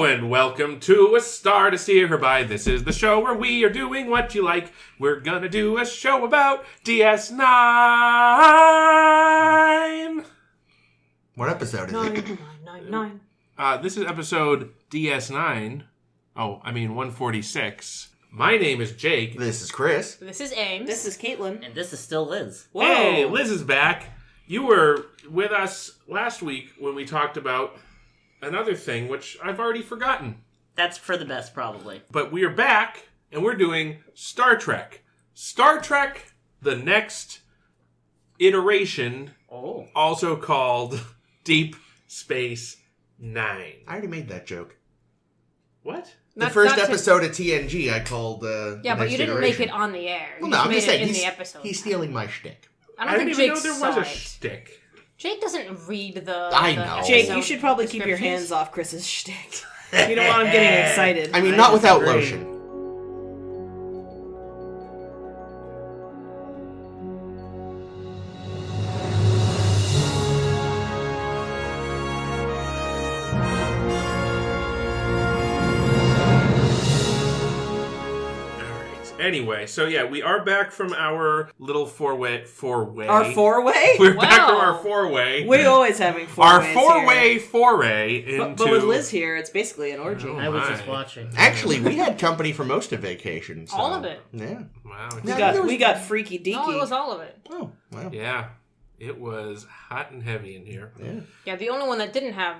Hello and welcome to A Star to Steer Her By. This is the show where we are doing what you like. We're gonna do a show about DS9. What episode is it? 9. This is episode DS9. 146. My name is Jake. This is Chris. This is Ames. This is Caitlin. And this is still Liz. Whoa. Hey, Liz is back. You were with us last week when we talked about another thing, which I've already forgotten. That's for the best, probably. But we are back, and we're doing Star Trek. Star Trek, the next iteration, also called Deep Space Nine. I already made that joke. What? The first episode of TNG I called Yeah, but you didn't make it on the air. Well, You no, I'm made just it saying, in the episode. he's stealing my shtick. I don't didn't think even Jake know there was a saw it. shtick. Jake doesn't read the. I the know. Jake, episode you should probably keep your descriptions. hands off Chris's shtick. You don't want him getting excited. I mean, not without disagree. lotion. Anyway, so yeah, we are back from our little four-way. Our four-way? We're back from Wow. our four-way. We're always having Our four-ways four-way here. foray into... But with Liz here, it's basically an orgy. Oh, I was my. just watching. Actually, we had company for most of vacation. So. All of it. Yeah. Wow. We got freaky deaky. No, it was all of it. Oh, wow. Yeah. It was hot and heavy in here. Yeah. Yeah, the only one that didn't have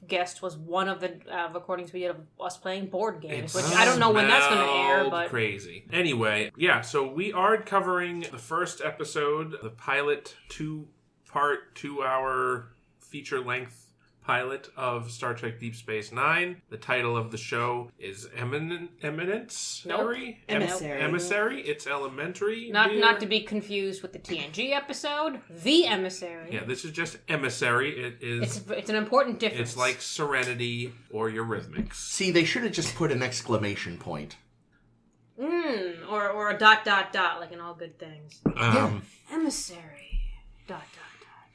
guests was one of the recordings we did of us playing board games, which I don't know when that's going to air, smelled but crazy. Anyway, yeah, so we are covering the first episode, the pilot 2-part, 2-hour feature-length pilot of Star Trek Deep Space Nine. The title of the show is Eminence? Nope. Emissary. Emissary. It's elementary. not dear. to be confused with the TNG episode, The Emissary. Yeah, this is just Emissary. It is... It's an important difference. It's like Serenity or Eurythmics. See, they should have just put an exclamation point. or a ... like in all good things. Emissary ...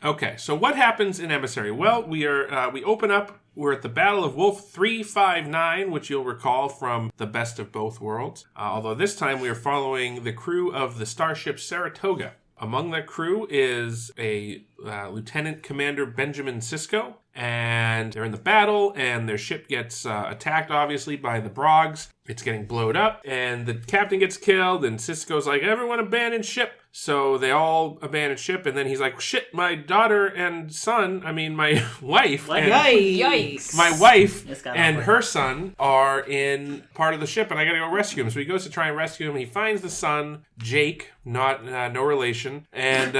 Okay, so what happens in Emissary? Well, we open up. We're at the Battle of Wolf 359, which you'll recall from the Best of Both Worlds. Although this time we are following the crew of the starship Saratoga. Among that crew is a Lieutenant Commander Benjamin Sisko, and they're in the battle, and their ship gets attacked, obviously, by the Brogs. It's getting blown up, and the captain gets killed, and Sisko's like, everyone abandon ship. So they all abandon ship, and then he's like, shit, my daughter and son, my wife, and Yikes. my wife This got and awkward. her son are in part of the ship, and I gotta go rescue him. So he goes to try and rescue him. He finds the son, Jake, no relation, and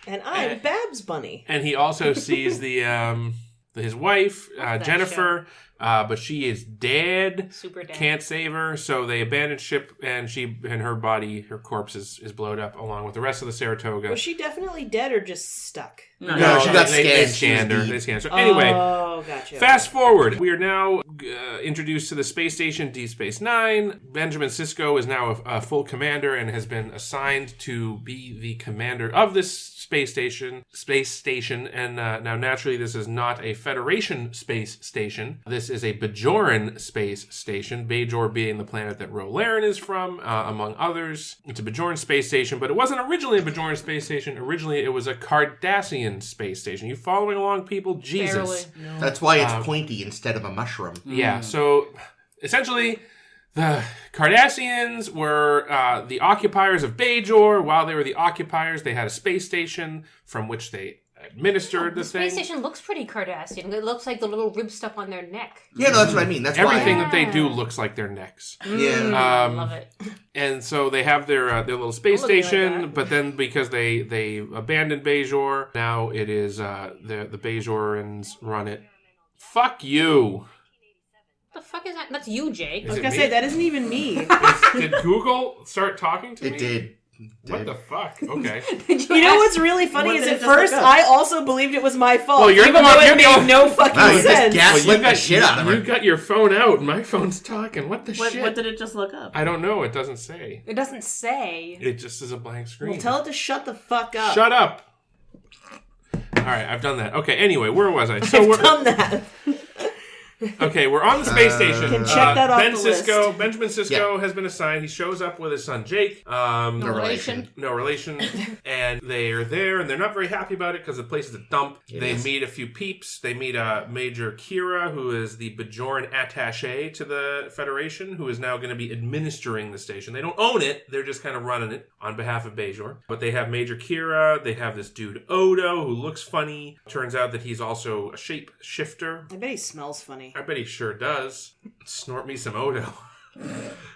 And I'm Babs Bunny. and he also sees his wife, that Jennifer, but she is dead. Super dead. Can't save her, so they abandon ship, and her corpse is blown up along with the rest of the Saratoga. Was she definitely dead or just stuck? No, she got they scanned. She was scanned her. deep. They scanned her. So anyway, Oh, gotcha. fast forward. We are now introduced to the space station Deep Space Nine. Benjamin Sisko is now a full commander and has been assigned to be the commander of this space station. And now, naturally, this is not a Federation space station. This is a Bajoran space station. Bajor being the planet that Rolaren is from, among others. It's a Bajoran space station, but it wasn't originally a Bajoran space station. Originally, it was a Cardassian space station. You following along, people? Jesus. Barely. That's why it's pointy instead of a mushroom. Yeah, so essentially, the Cardassians were the occupiers of Bajor. While they were the occupiers, they had a space station from which they administered the Space thing. station looks pretty Cardassian. It looks like the little rib stuff on their neck. Yeah, no, that's what I mean. That's Everything why. that they do looks like their necks. Yeah. Love it. And so they have their little space I'm looking like station, that. but then because they abandoned Bajor, now it is the Bajorans run it. Fuck you. What the fuck is that? That's you, Jake. Is I was it gonna me? say, that isn't even me. Did Google start talking to me? It did. What the fuck? Okay. You know what's really funny What is did it at just look first up? I also believed it was my fault. Well, you're the even one- though you're it the made one- no fucking Wow, you just sense. gaslit the shit out of her. You got your phone out, and my phone's talking. What the shit? What did it just look up? I don't know. It doesn't say. It doesn't say. It just is a blank screen. Well, tell it to shut the fuck up. Shut up. All right, I've done that. Okay, anyway, where was I? So we're Done that. okay. We're on the space station. Can check that off Ben the Sisko, list. Benjamin Sisko has been assigned. He shows up with his son Jake. No relation. No relation. And they are there, and they're not very happy about it because the place is a dump. They meet a few peeps. They meet Major Kira, who is the Bajoran attaché to the Federation, who is now going to be administering the station. They don't own it. They're just kind of running it on behalf of Bajor. But they have Major Kira. They have this dude Odo, who looks funny. Turns out that he's also a shape shifter. I bet he smells funny. I bet he sure does. Snort me some Odo.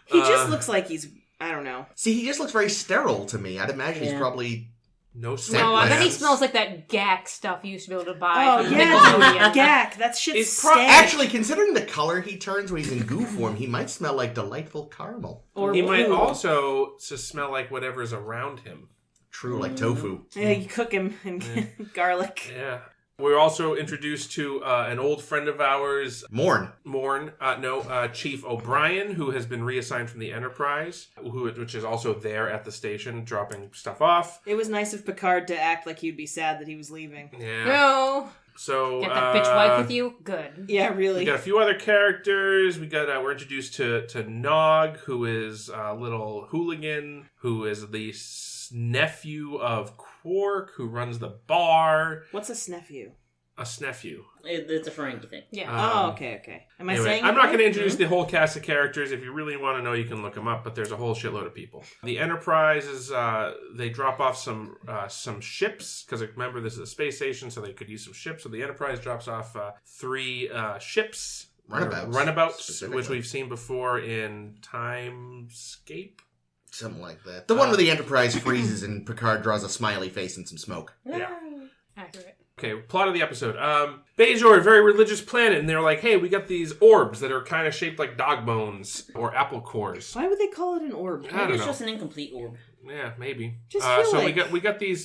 He just looks like he's, I don't know. See, he just looks very sterile to me. I'd imagine he's probably... No scent. No, I bet he Yes. smells like that GAC stuff you used to be able to buy. Oh, from yeah, Nickelodeon. dude. Gak. That shit's It's stank. Actually, considering the color he turns when he's in goo form, he might smell like delightful caramel. Or He might ooh. also just smell like whatever's around him. True, like tofu. Yeah, you cook him in garlic. Yeah. We're also introduced to an old friend of ours, Morn. Chief O'Brien, who has been reassigned from the Enterprise, which is also there at the station dropping stuff off. It was nice of Picard to act like he'd be sad that he was leaving. Yeah. No. So Get that bitch wife with you? Good. Yeah, we really. got a few other characters. We're introduced to Nog, who is a little hooligan, who is the nephew of Quark, who runs the bar. What's a snefew? A snefew. It's a Ferengi thing. Yeah. Oh, okay. Am I Anyway, saying I'm it not right? going to introduce the whole cast of characters. If you really want to know, you can look them up. But there's a whole shitload of people. The Enterprise is they drop off some ships because remember this is a space station, so they could use some ships. So the Enterprise drops off 3 ships, runabouts, specifically. which we've seen before in Timescape. Something like that. The one where the Enterprise freezes and Picard draws a smiley face and some smoke. Yeah. Accurate. Okay, plot of the episode. Bajor, a very religious planet, and they're like, hey, we got these orbs that are kind of shaped like dog bones or apple cores. Why would they call it an orb? I don't Maybe it's know. just an incomplete orb. Yeah, maybe. Just feel so like- we got these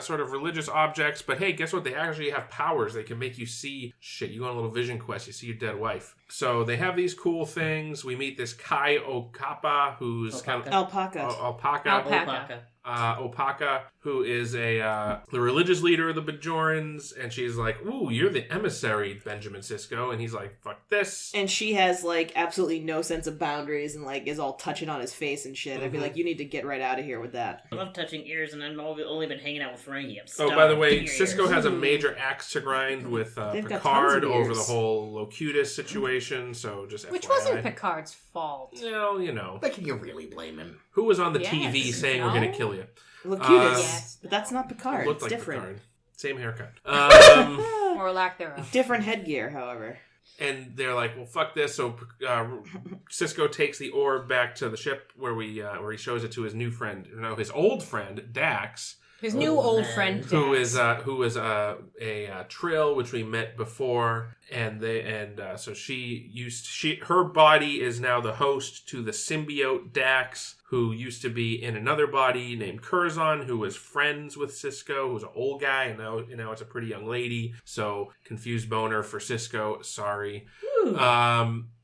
sort of religious objects, but hey, guess what? They actually have powers. They can make you see shit. You go on a little vision quest. You see your dead wife. So they have these cool things. We meet this Kai Okapa, who's kind of Alpaca. Alpaca. Opaka, who is the religious leader of the Bajorans, and she's like, "Ooh, you're the emissary, Benjamin Sisko," and he's like, "Fuck this." And she has, like, absolutely no sense of boundaries and, like, is all touching on his face and shit. I'd be like, you need to get right out of here with that. I love touching ears, and I've only been hanging out with Ferengi. I'm Oh, by the way, starved. Give me your Sisko ears. has a major axe to grind with They've got Picard tons of over ears. the whole Locutus situation, so just Which FYI. wasn't Picard's fault. Well, you know. But can you really blame him? Who was on the Yes, TV saying we're no? going to kill you? Locutus. Yes. But that's not Picard. Looked It's like different. Picard. Same haircut. Or lack thereof. Different headgear, however. And they're like, well, fuck this. So Sisko takes the orb back to the ship where he shows it to his new friend, his old friend, Dax, His new old friend, who Dax. is a Trill, which we met before, and so her body is now the host to the symbiote Dax, who used to be in another body named Curzon, who was friends with Sisko, who was an old guy, and now it's a pretty young lady. So confused boner for Sisko. Sorry.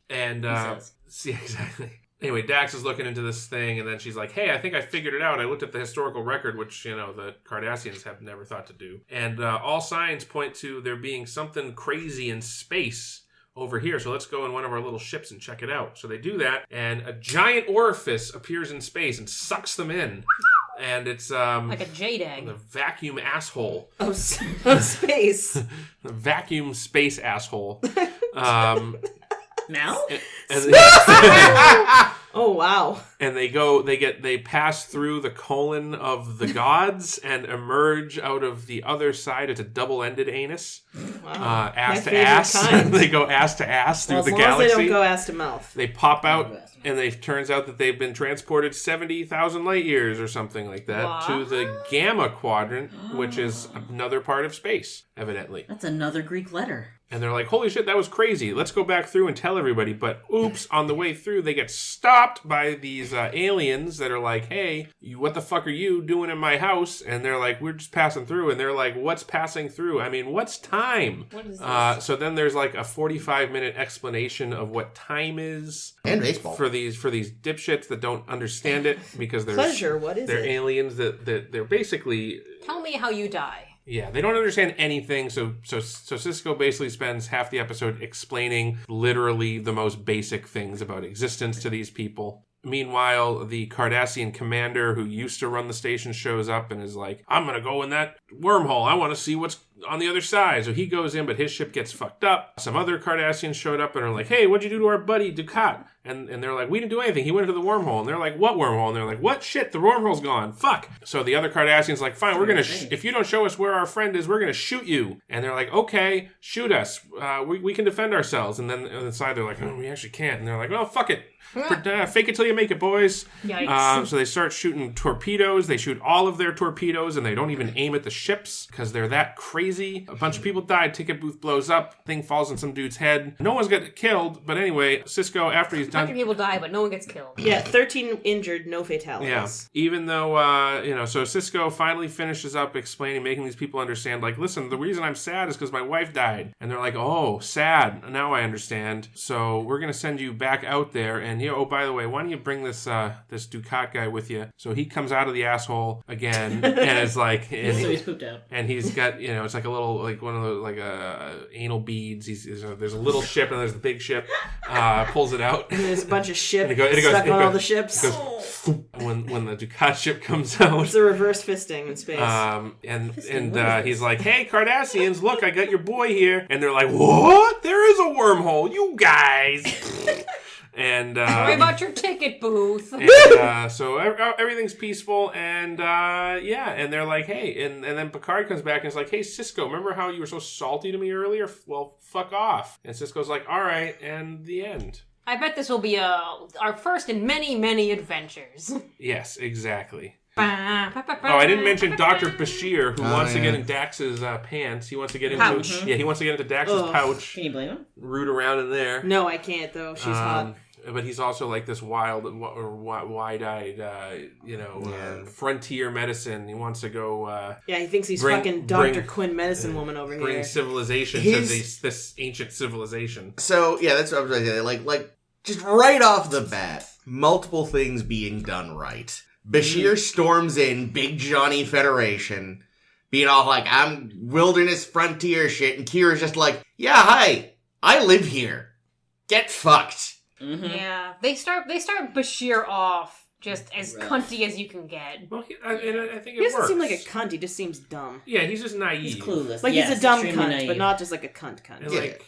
says. Yeah, exactly. Anyway, Dax is looking into this thing, and then she's like, hey, I think I figured it out. I looked at the historical record, which, the Cardassians have never thought to do. And all signs point to there being something crazy in space over here. So let's go in one of our little ships and check it out. So they do that, and a giant orifice appears in space and sucks them in. And it's like a jade egg. the vacuum asshole. Of space. The vacuum space asshole. Now? Oh, wow. And they pass through the colon of the gods and emerge out of the other side. It's a double-ended anus. Wow. Ass My to favorite ass. kind. They go ass to ass through Well, as the long as galaxy. they don't go ass to mouth. They pop out, Wow. and it turns out that they've been transported 70,000 light years or something like that to the Gamma Quadrant, which is another part of space, evidently. That's another Greek letter. And they're like, holy shit, that was crazy. Let's go back through and tell everybody. But oops, on the way through, they get stopped by these aliens that are like, hey, what the fuck are you doing in my house? And they're like, we're just passing through. And they're like, what's passing through? I mean, what's time? What is this? So then there's like a 45-minute explanation of what time is. And baseball. For these dipshits that don't understand it because they're Pleasure, what is they're it? aliens that they're basically... Tell me how you die. Yeah, they don't understand anything. So Cisco basically spends half the episode explaining literally the most basic things about existence to these people. Meanwhile, the Cardassian commander who used to run the station shows up and is like, I'm going to go in that wormhole. I want to see what's on the other side. So he goes in, but his ship gets fucked up. Some other Cardassians showed up and are like, hey, what'd you do to our buddy Dukat? And they're like, we didn't do anything. He went into the wormhole. And they're like, what wormhole? And they're like, what? Shit, the wormhole's gone. Fuck. So the other Cardassian's like, fine, we're going to, if you don't show us where our friend is, we're going to shoot you. And they're like, okay, shoot us. We can defend ourselves. And then inside they're like, oh, we actually can't. And they're like, well, fuck it. Fake it till you make it, boys. Yikes. So they start shooting torpedoes. They shoot all of their torpedoes, and they don't even aim at the ships because they're that crazy. A bunch of people died. Ticket booth blows up. Thing falls on some dude's head. No one's got killed, but anyway, Cisco, after he's A bunch of done... people die, but no one gets killed. Yeah, 13 injured, no fatalities. Yeah. Even though, so Cisco finally finishes up explaining, making these people understand, like, listen, the reason I'm sad is because my wife died. And they're like, oh, sad. Now I understand. So we're going to send you back out there. And, oh, by the way, why don't you bring this Dukat guy with you? So he comes out of the asshole again and is like... So he's pooped out. And he's got, it's like a little, like one of those, like anal beads. There's a little ship and there's the big ship. Pulls it out. And there's a bunch of ships And it goes- stuck on all the ships. It goes, when the Dukat ship comes out. It's a reverse fisting in space. And he's like, hey, Cardassians, look, I got your boy here. And they're like, what? There is a wormhole, you guys. And Worry about your ticket booth. so everything's peaceful, and and they're like, hey, and then Picard comes back and is like, hey, Cisco, remember how you were so salty to me earlier? Well, fuck off. And Cisco's like, all right, and the end. I bet this will be our first in many, many adventures. Yes, exactly. Oh, I didn't mention Dr. Bashir, who wants to get in Dax's pants. He wants to get into Pouch. he wants to get into Dax's pouch, Can you blame him? root around in there. No, I can't, though. She's hot. But he's also like this wild, or wide-eyed, frontier medicine. He wants to go. Yeah, he thinks he's bring- fucking Dr. bring- Quinn Medicine Woman over bring here. civilization to this ancient civilization. So, yeah, that's what I was going to say. Like, just right off the bat, multiple things being done right. Bashir storms in, Big Johnny Federation, being all like, I'm wilderness frontier shit, and Kira's just like, yeah, hi, I live here. Get fucked. Mm-hmm. Yeah, they start Bashir off just as Rough. cunty as you can get. Well, I think He it doesn't works. seem like a cunt. He just seems dumb. Yeah, he's just naive. He's clueless. Like, Yes, he's a dumb extremely cunt, naive. but not just like a cunt. And Yeah. like,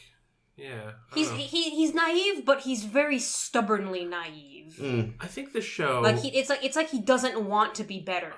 yeah. I He's don't know. he's naive, but he's very stubbornly naive. I think the show, Like it's like he doesn't want to be better.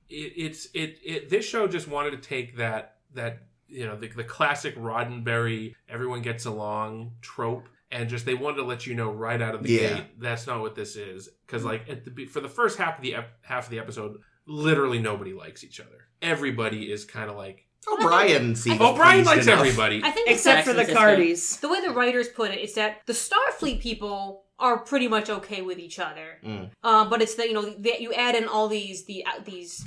this show just wanted to take that the classic Roddenberry everyone gets along trope, and just they wanted to let you know right out of the Yeah. gate that's not what this is, because like for the first half of the episode, literally nobody likes each other. Everybody is kind of like, O'Brien seems O'Brien pleased likes enough. everybody. I think Except for the Cisco. Cardis. the way the writers put it is that the Starfleet people are pretty much okay with each other, but it's that you add in all these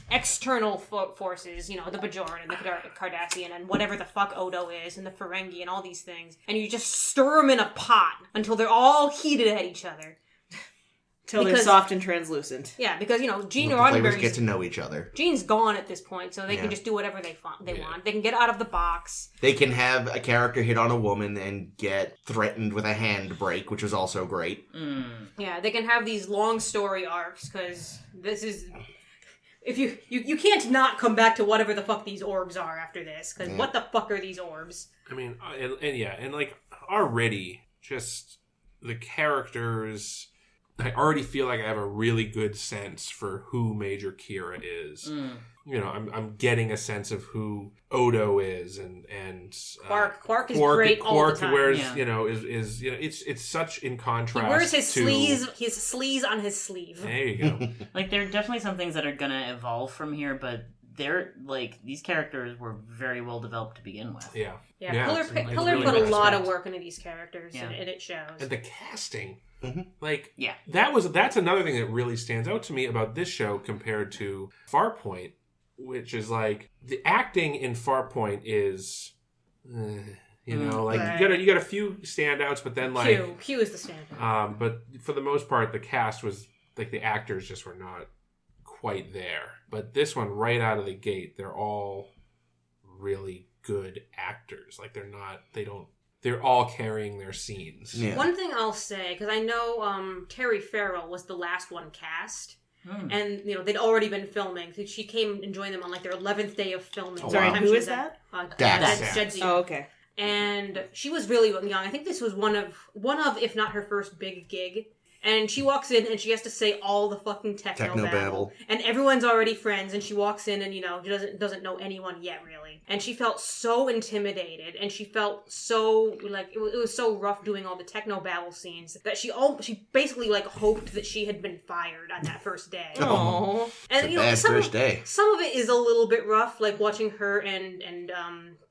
external forces, the Bajoran and the Cardassian and whatever the fuck Odo is and the Ferengi and all these things, and you just stir them in a pot until they're all heated at each other. Till they're Because- soft and translucent. Yeah, because Gene The players get Roddenberry's to know each other. Gene's gone at this point, so they Yeah. can just do whatever they want. They can get out of the box. They can have a character hit on a woman and get threatened with a handbrake, which was also great. Yeah, they can have these long story arcs, because this is... If you can't not come back to whatever the fuck these orbs are after this, because what the fuck are these orbs? I mean, and like already just the characters, I already feel like I have a really good sense for who Major Kira is. I'm getting a sense of who Odo is, and Quark is great all the time. wears Yeah. it's such in He contrast. wears his to, sleeves on his sleeve. There you go. Like, there are definitely some things that are gonna evolve from here, but they're, like, these characters were very well developed to begin with. Yeah. Yeah, Pillar it's put really a lot of respect. work into these characters, Yeah. and it shows. And the casting, like, Yeah. that's another thing that really stands out to me about this show compared to Farpoint, which is like the acting in Farpoint is, you got a few standouts, but then like, Q is the standard. but for the most part, the cast was like the actors just were not quite there. But this one, right out of the gate, they're all really good actors. Like they're all carrying their scenes. Yeah. One thing I'll say, because I know Terry Farrell was the last one cast. And, they'd already been filming. She came and joined them on, their 11th day of filming. Oh, Sorry, wow. who is that? Dax. Jadzia. Oh, okay. And she was really young. I think this was one of, if not her first big gig. And she walks in and she has to say all the fucking technobabble. And everyone's already friends. And she walks in and, doesn't know anyone yet, really. And she felt so intimidated. And she felt so, it was so rough doing all the technobabble scenes that she basically, hoped that she had been fired on that first day. Oh. And, Bad first day. some of it is a little bit rough, like watching her and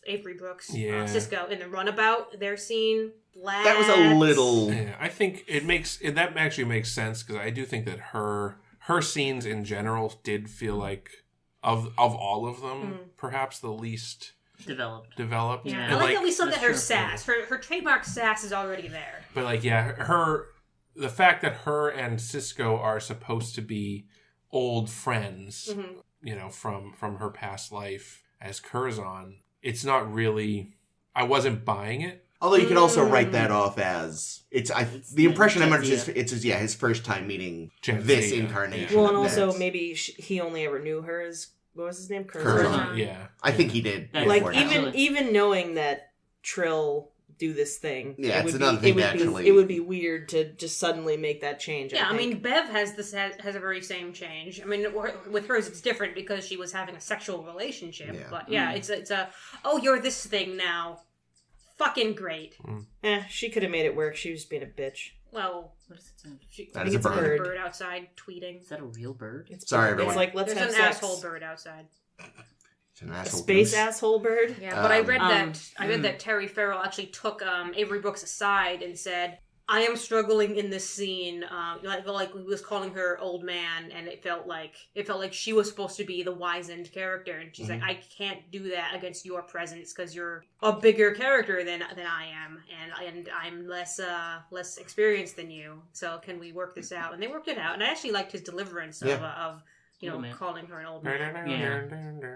Avery Brooks, Cisco, in the runabout, their scene. That was a little... Yeah, I think that actually makes sense, because I do think that her scenes in general did feel like, of all of them, perhaps the least developed. Yeah, And I like that we still that's get her true. sass. Her trademark sass is already there. But the fact that her and Cisco are supposed to be old friends, from her past life as Curzon, it's not really. I wasn't buying it. Although you could also write that off as the impression I'm under is Jadzia. it's his first time meeting Jadzia, this incarnation. Well, of and also Dax. maybe he only ever knew her as, what was his name? Curzon. Yeah. I think he did. Like, before now. even knowing that Trill do this thing, Yeah, it it's would another be, thing it would to actually- be it would be weird to just suddenly make that change. Yeah, I think. mean, Bev has a very same change. I mean, with hers, it's different because she was having a sexual relationship. Yeah. But yeah, it's a, oh, you're this thing now. Fucking great. She could have made it work. She was being a bitch. Well, What is it? That I is think a it's bird. bird outside tweeting. Is that a real bird? Sorry, It's everyone. like, let's There's have an sex. asshole bird outside. It's an A asshole space goose. asshole bird? Yeah, but I read Um, that Terry Farrell actually took Avery Brooks aside and said, "I am struggling in this scene. Like he was calling her old man, and it felt like she was supposed to be the wizened character, and she's like, I can't do that against your presence because you're a bigger character than I am, and I'm less experienced than you. So can we work this out?" And they worked it out, and I actually liked his deliverance of Old man. calling her an old man.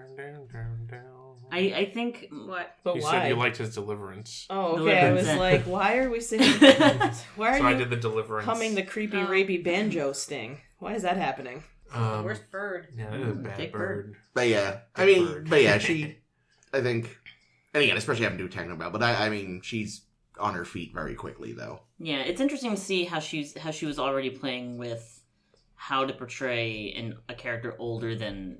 I think What? But You why? said you liked his deliverance. Oh, okay. I was Deliverance. like, why are we singing? Why are So I you did the deliverance. humming the creepy, rapey banjo sting? Why is that happening? Where's Bird? Yeah, that is a bad Dick bird. But yeah, she, I think, and again, especially having to do Technobabble, but I mean, she's on her feet very quickly, though. Yeah, it's interesting to see how she was already playing with how to portray a character older than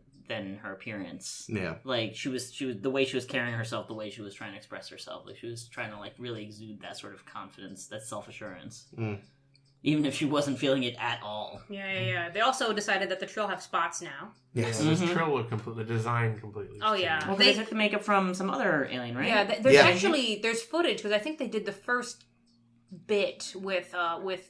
her appearance. Yeah. Like she was the way she was carrying herself, the way she was trying to express herself. Like she was trying to really exude that sort of confidence, that self-assurance. Even if she wasn't feeling it at all. Yeah. They also decided that the Trill have spots now. Yes. Yeah, this Trill look the design completely. Oh, yeah. changed. Well, they took the makeup from some other alien, right? Yeah, there's footage because I think they did the first bit with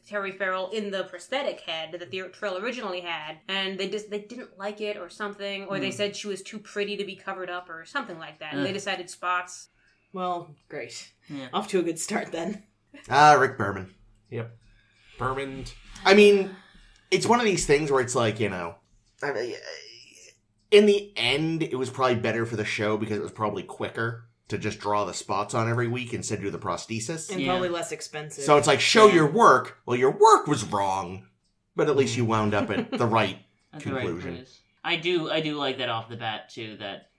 Terry Farrell in the prosthetic head that the Trill originally had, and they didn't like it or something, or they said she was too pretty to be covered up or something like that, and they decided spots. Well, great. Yeah. Off to a good start then. Rick Berman. Yep. Berman. I mean, it's one of these things where it's like, in the end, it was probably better for the show because it was probably quicker to just draw the spots on every week instead of do the prosthesis. And Yeah. probably less expensive. So it's like, show your work. Well, your work was wrong, but at least you wound up at the right That's the right conclusion. phrase. I do like that off the bat too. That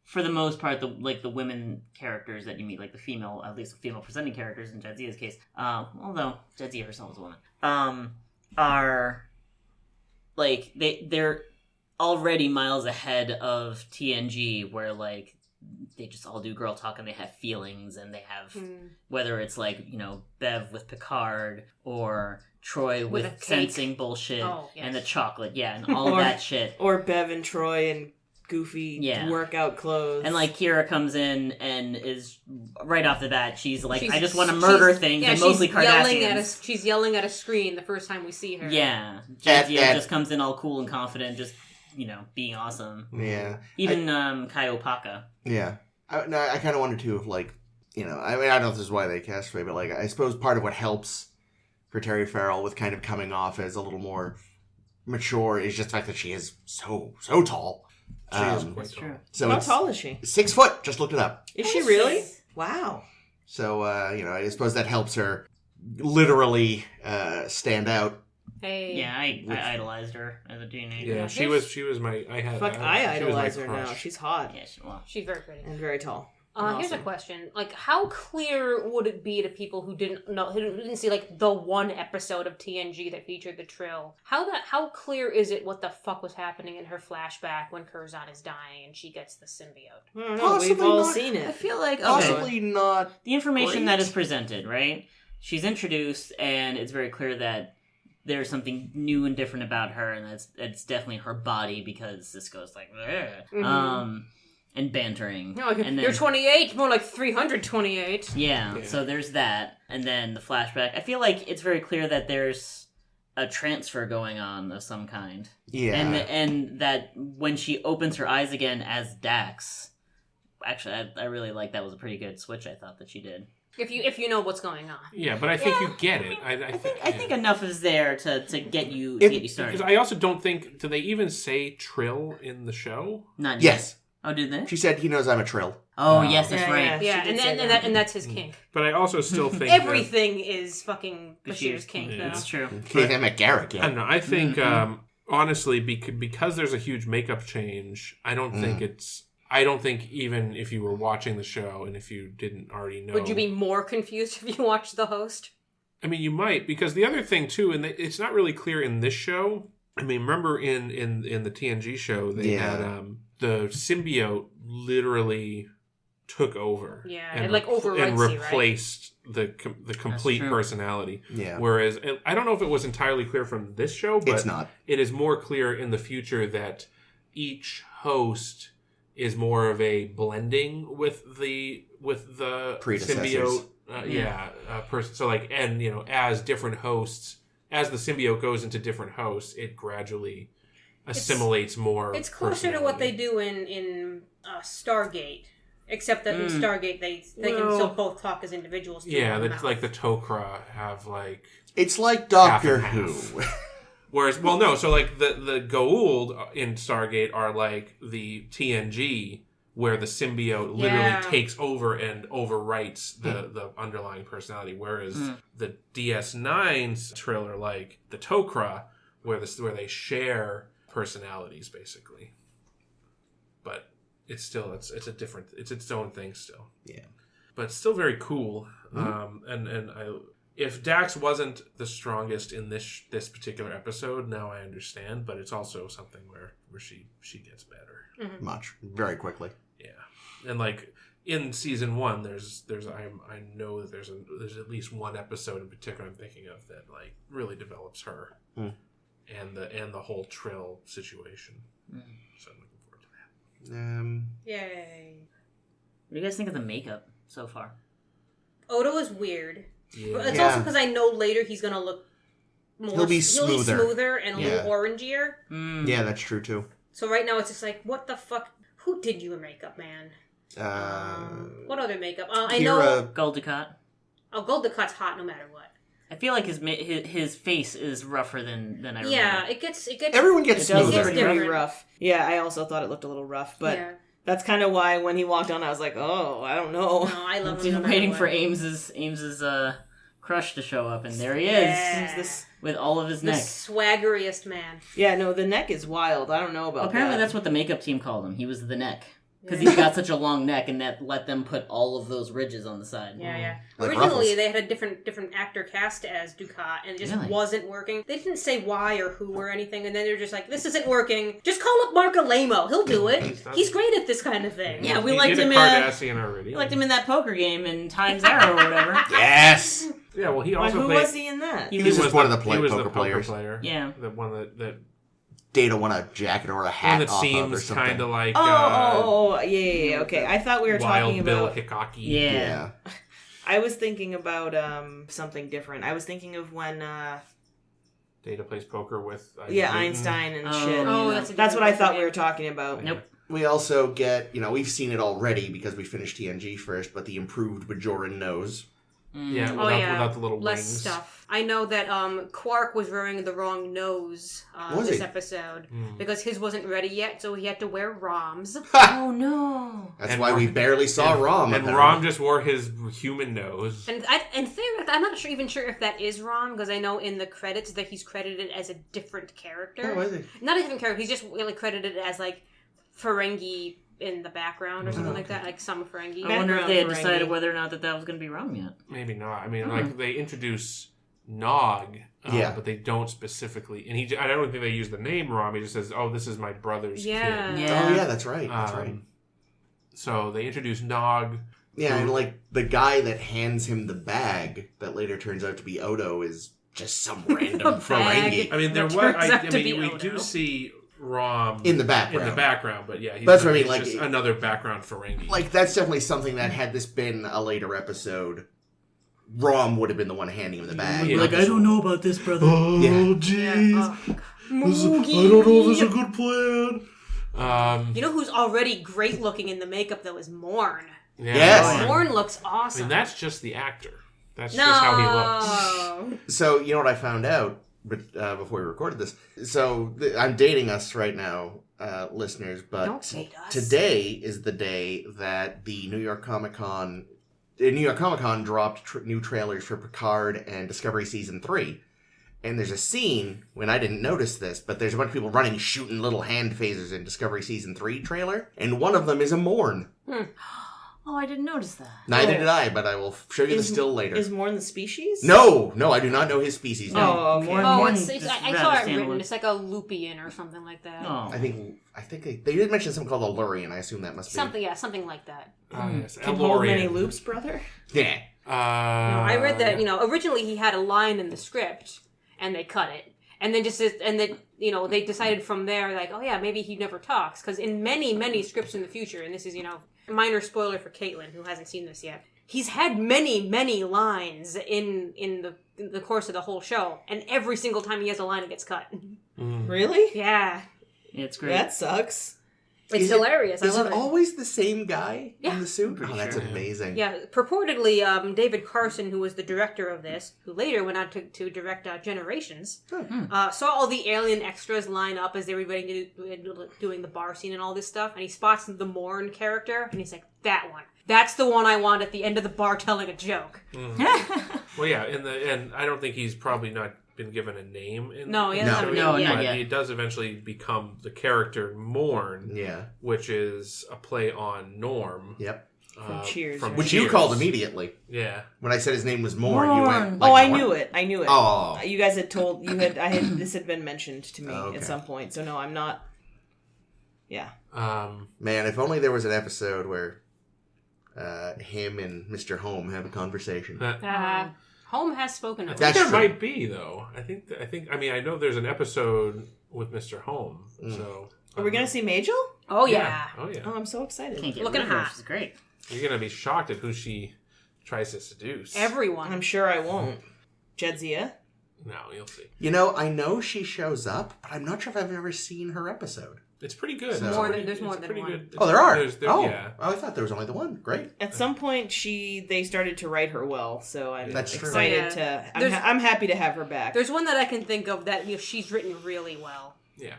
for the most part, the women characters that you meet, like at least the female presenting characters in Jadzia's case, although Jadzia herself is a woman, are like they're already miles ahead of TNG, where like they just all do girl talk and they have feelings and they have whether it's Bev with Picard or Troy With a with cake. sensing bullshit Oh, yes. and the chocolate, and all Or- that shit. Or Bev and Troy in goofy Yeah. workout clothes. And Kira comes in and is right off the bat, she's like, She's- I just want to murder she's- things, yeah, and mostly she's yelling Cardassians. she's yelling at a screen the first time we see her. Yeah, At- Jadzia just comes in all cool and confident, just being awesome. Yeah. Even Kaiopaka. Yeah. I kind of wonder, too, if, I mean, I don't know if this is why they cast Faye, but, I suppose part of what helps for Terry Farrell with kind of coming off as a little more mature is just the fact that she is so tall. She is Um, quite That's tall. true. So How it's tall is she? 6 foot. Just looked it up. Is How she is really? she? Wow. So I suppose that helps her literally stand out. Hey. Yeah, I idolized her as a teenager. Yeah, she was my. I had. Fuck, she I was my idolize her now. crush. She's hot Yeah, well, She's very pretty. and very tall. Here's a Awesome. question: like, how clear would it be to people who didn't see like the one episode of TNG that featured the Trill? How clear is it what the fuck was happening in her flashback when Curzon is dying and she gets the symbiote? I don't know. We've Possibly all not. seen I it. feel like okay. Possibly not. The information Great. that is presented, right? She's introduced, and it's very clear that there's something new and different about her, and it's definitely her body because Cisco's like, Mhm. and bantering. No, like, and then, you're 28, more like 328. yeah, so there's that, and then the flashback. I feel like it's very clear that there's a transfer going on of some kind, Yeah. and that when she opens her eyes again as Dax. Actually, I really like that was a pretty good switch. I thought that she did. If you know what's going on. Yeah, but I think you get it. I think enough is there to get you started. because I also don't think. Do they even say Trill in the show? Not Yes. yet. Oh, did they? She said he knows I'm a Trill. Oh, yes, that's Yeah, right. yeah. Yeah, She did say and that. that's his kink. But I also still think Everything is fucking Bashir's Bashir's kink, yeah. though. It's true. Can't even McGarrick I yet. don't know. I think honestly, because there's a huge makeup change, I don't think it's. I don't think even if you were watching the show and if you didn't already know, Would you be more confused if you watched The Host? I mean, you might, because the other thing too, and it's not really clear in this show. I mean, remember in the TNG show, they had the symbiote literally took over, Yeah, it, like, overwrites and you, right? replaced the complete true. personality. Yeah. Whereas I don't know if it was entirely clear from this show, but It's not. it is more clear in the future that each host is more of a blending with the Predecessors. symbiote person. So like, and as different hosts, as the symbiote goes into different hosts, it gradually assimilates more. It's closer to what they personality. do in Stargate, except that in Stargate they can still both talk as individuals. Too, Yeah, on the that's mouth. like the Tok'ra have like. It's like Doctor Half and Who. Whereas, well, no. So like the Goa'uld in Stargate are like the TNG, where the symbiote literally takes over and overwrites the underlying personality. Whereas the DS9's Trill are like the Tok'ra, where they share personalities basically. But it's still it's a different, it's its own thing still. Yeah. But it's still very cool. And I. If Dax wasn't the strongest in this particular episode, now I understand. But it's also something where she gets better. Much. Very quickly. Yeah, and like in season 1, there's I know that there's at least one episode in particular I'm thinking of that like really develops her and the whole Trill situation. So I'm looking forward to that. Yay. What do you guys think of the makeup so far? Odo is weird. Yeah. But it's Yeah. also because I know later he's gonna look more. He'll be smoother. And a Yeah. little orangier. Yeah, that's true too. So right now it's just like, what the fuck? Who did you a makeup, man? What other makeup? I know. Kira, Gul Dukat. Oh, Gold Ducat's hot no matter what. I feel like his face is rougher than I remember. Yeah, it gets. everyone gets It does smoother. look It's pretty different. rough. Yeah, I also thought it looked a little rough, but yeah. that's kind of why when he walked on, I was like, oh, I don't know. No, I love him. Just no matter waiting what. for Ames's crush to show up, and there he is Yeah. Who's this? with all of his The neck. swaggeriest man. Yeah, no, the neck is wild. I don't know about Apparently, that. that's what the makeup team called him. He was the neck because he's got such a long neck, and that let them put all of those ridges on the side. Yeah. Like Originally, Ruffles. they had a different actor cast as Ducat, and it just Really? wasn't working. They didn't say why or who or anything, and then they're just like, "This isn't working. Just call up Mark Alamo. He'll do it. He's great at this kind of thing." Yeah, we He liked did him. a Cardassian already. We liked him in that poker game in Times Arrow or whatever. Yes! Yeah, well, he Why, also who played. was he in that? He was just one of the he was poker the players. player. Yeah. The one that Data won a jacket or a one hat that off of or seems something. kind of like Yeah, okay. I thought we were Wild talking Bill about... Hickok. Yeah. Yeah. I was thinking about something different. I was thinking of when... Data plays poker with Isaac Yeah, Newton. Einstein and Oh, shit. Oh, yeah. that's What I thought we were talking about. Nope. We also get, we've seen it already because we finished TNG first, but the improved Bajoran nose. Yeah, Oh, without, yeah. without the little Less wings. stuff. I know that Quark was wearing the wrong nose Was this he? episode Mm. because his wasn't ready yet, so he had to wear Rom's. Oh no! That's And why we Rom- barely saw Rom. And apparently. Rom just wore his human nose. And I'm not even sure if that is Rom because I know in the credits that he's credited as a different character. Oh, is he? Not a different character. He's just really credited as like Ferengi in the background or something like that, like some Ferengi. I wonder if they had Ferengi. decided whether or not that was going to be Rom yet. Maybe not. I mean, like, they introduce Nog, Yeah. but they don't specifically. And I don't think they use the name Rom. He just says, "Oh, this is my brother's Yeah. kid." Yeah. Oh, yeah, that's right. That's right. So they introduce Nog. Yeah, and like the guy that hands him the bag that later turns out to be Odo is just some random bag. Ferengi I mean, there That was. turns out to be we Odo. do see Rom in the background. but yeah, he's, That's what I mean, he's like, just another background Ferengi. Like that's definitely something that had this been a later episode, Rom would have been the one handing him the bag. Yeah. Like, I don't know about this, brother. oh, Yeah. jeez. Yeah. a good plan. You know who's already great looking in the makeup though is Morn. Yeah, Yes. Morn. Morn looks I awesome. mean, that's just the actor. That's no. just how he looks. So you know what I found out, but before we recorded this. So I'm dating us right now, listeners. But Don't date us. today is the day that the New York Comic Con dropped new trailers for Picard and Discovery Season 3. And there's a scene, when I didn't notice this, but there's a bunch of people running, shooting little hand phasers in Discovery Season 3 trailer. And one of them is a Morn. Oh, I didn't notice that. Neither did I, but I will show you the still later. Is Morn the species? No, I do not know his species name. Oh, okay. Morn- Oh, Morn it's just I rather saw it standalone. written. It's like a Lupian or something like that. Oh. I think they did mention something called a Lurian. I assume that must be Something like that. Yes, Can hold many Elorian. loops, brother? Yeah. No, I read that originally he had a line in the script and they cut it, and then they decided from there like, oh yeah, maybe he never talks because in many scripts in the future, and this is minor spoiler for Caitlin who hasn't seen this yet. He's had many lines in the course of the whole show, and every single time he has a line, it gets cut. Really? Yeah, It's great. That sucks. it's Is hilarious. I Is love it it. always the same guy Yeah. in the suit? Pretty Oh, that's sure. amazing. Yeah, purportedly, David Carson, who was the director of this, who later went on to direct Generations, saw all the alien extras line up as they were doing the bar scene and all this stuff, and he spots the Morn character, and he's like, that one. That's the one I want at the end of the bar telling a joke. Well, yeah, and I don't think he's probably not been given a name. No, he in hasn't the had a show name No, yet. not yet. He does eventually become the character Morn, Yeah. which is a play on Norm. Yep. From Cheers, right? Which you Cheers. called immediately. Yeah. When I said his name was Morn, you went. Oh, I Morn? knew it. I knew it. Oh. You guys had told this had been mentioned to me Okay. at some point. So no, I'm not. Yeah. Man, if only there was an episode where him and Mr. Home have a conversation. Home has spoken I of think it. That's there true. might be though. I mean, I know there's an episode with Mr. Home. So Are we gonna see Majel? Oh, yeah. Oh yeah. Oh, I'm so excited. Can't get Looking rid of her. hot. She's great. You're gonna be shocked at who she tries to seduce. Everyone. I'm sure I won't. Jadzia? No, you'll see. You know, I know she shows up, but I'm not sure if I've ever seen her episode. It's pretty good. So- It's More than- pretty- there's more it's than pretty one. good. Oh, there are. Yeah. I thought there was only the one. Great. At some point, they started to write her well, so I'm That's true. excited Yeah. to. There's- I'm happy to have her back. There's one that I can think of that she's written really well. Yeah.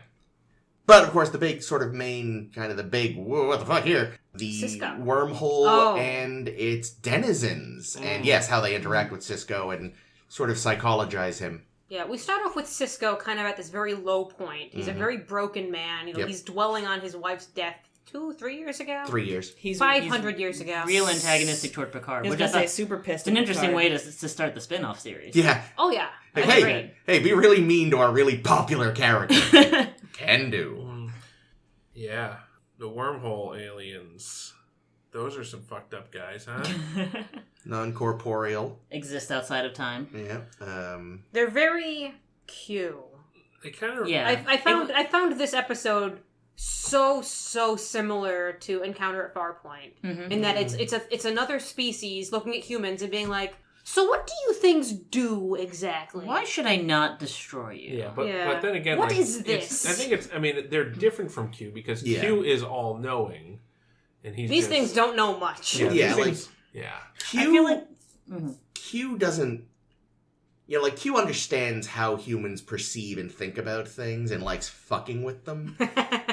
But of course, the big sort of main kind of the big whoa, what the fuck here? The Cisco. wormhole Oh. and its denizens, and yes, how they interact with Cisco and sort of psychologize him. Yeah, we start off with Cisco kind of at this very low point. He's a very broken man. Yep. He's dwelling on his wife's death 3 years ago? 3 years. He's 500 years ago. Real antagonistic toward Picard. I was Which I gonna say thought super pissed. it's an at interesting Picard. way to start the spin-off series. Yeah. Oh, yeah. Like, I hey, agree. hey, be really mean to our really popular character. Can do. Yeah. The wormhole aliens. Those are some fucked up guys, huh? Non-corporeal. Exist outside of time. Yeah. They're very cute. They kind of. Yeah. I found this episode so similar to Encounter at Farpoint in that it's another species looking at humans and being like, so what do you things do exactly? Why should I not destroy you? Yeah, but Yeah. then again, What like, is it's- this? I think it's. I mean, they're different from Q because Yeah. Q is all knowing, and he's These just, things don't know much. Yeah, Yeah, these like- things- yeah. Q, I feel like Q doesn't. Like, Q understands how humans perceive and think about things and likes fucking with them.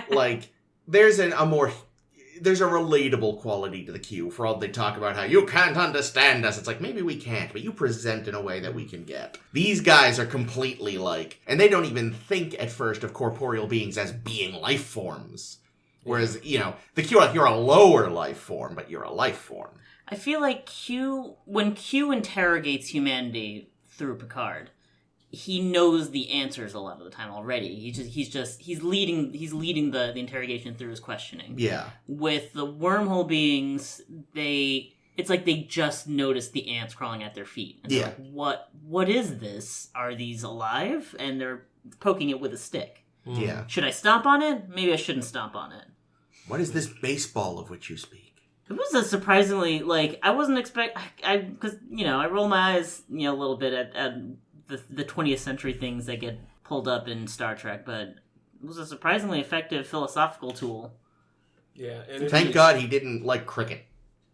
Like, there's a relatable quality to the Q. For all they talk about how you can't understand us. It's like, maybe we can't, but you present in a way that we can get. These guys are completely like, and they don't even think at first of corporeal beings as being life forms. Whereas, the Q, like, you're a lower life form, but you're a life form. I feel like when Q interrogates humanity through Picard, he knows the answers a lot of the time already. He's leading the interrogation through his questioning. Yeah. With the wormhole beings, it's like they just noticed the ants crawling at their feet. And they're like, what is this? Are these alive? And they're poking it with a stick. Yeah. Should I stomp on it? Maybe I shouldn't stomp on it. What is this baseball of which you speak? It was a surprisingly, like, I wasn't because, I roll my eyes, a little bit at the 20th century things that get pulled up in Star Trek, but it was a surprisingly effective philosophical tool. Yeah. And Thank God he didn't like cricket.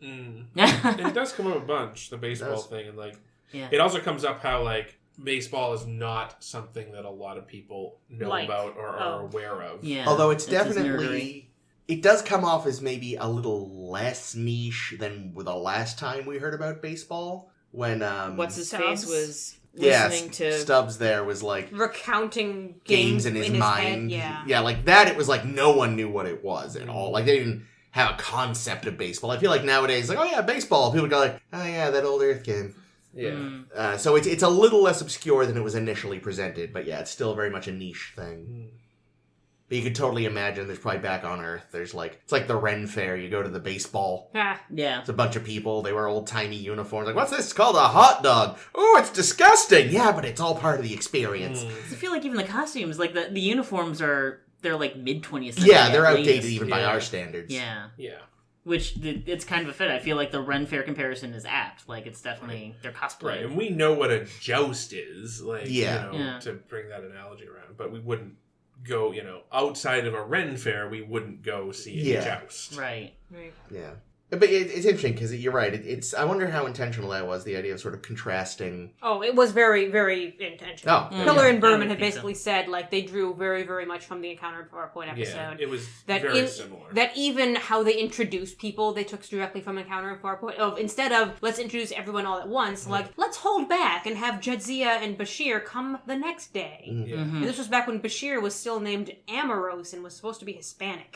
And it does come up a bunch, the baseball thing, and, like, it also comes up how, like, baseball is not something that a lot of people know about or are aware of. Yeah. Although it's nerdery. definitely... It does come off as maybe a little less niche than the last time we heard about baseball. When, What's his face was yeah, listening to... Stubbs there was, like... recounting games in his mind. Head, Yeah, like that, it was like no one knew what it was at all. Like, they didn't have a concept of baseball. I feel like nowadays, like, oh yeah, baseball. People go like, oh yeah, that old Earth game. Yeah. So it's a little less obscure than it was initially presented, but yeah, it's still very much a niche thing. But you could totally imagine there's probably back on Earth, there's like, it's like the Ren Fair. You go to the baseball. Yeah. It's a bunch of people. They wear old-timey uniforms. Like, what's this? It's called a hot dog. Oh, it's disgusting. Yeah, but it's all part of the experience. I feel like even the costumes, like the uniforms they're like mid-20th century. Yeah, they're at outdated least. even by our standards. Yeah. Yeah. Which, it's kind of a fit. I feel like the Ren Fair comparison is apt. Like, it's definitely, they're cosplay. Right, and we know what a joust is, like, Yeah. to bring that analogy around. But we wouldn't go, outside of a Ren Fair, we wouldn't go see a joust. Right. Yeah. But it's interesting because you're right. It's I wonder how intentional that was, the idea of sort of contrasting. Oh, it was very, very intentional. Oh, Pillar and I Berman would had think basically said, like, they drew very, very much from the Encounter in PowerPoint episode. Yeah, it was that very similar. That even how they introduced people, they took directly from Encounter in PowerPoint. Instead of, let's introduce everyone all at once, like, let's hold back and have Jadzia and Bashir come the next day. Yeah. And this was back when Bashir was still named Amoros and was supposed to be Hispanic.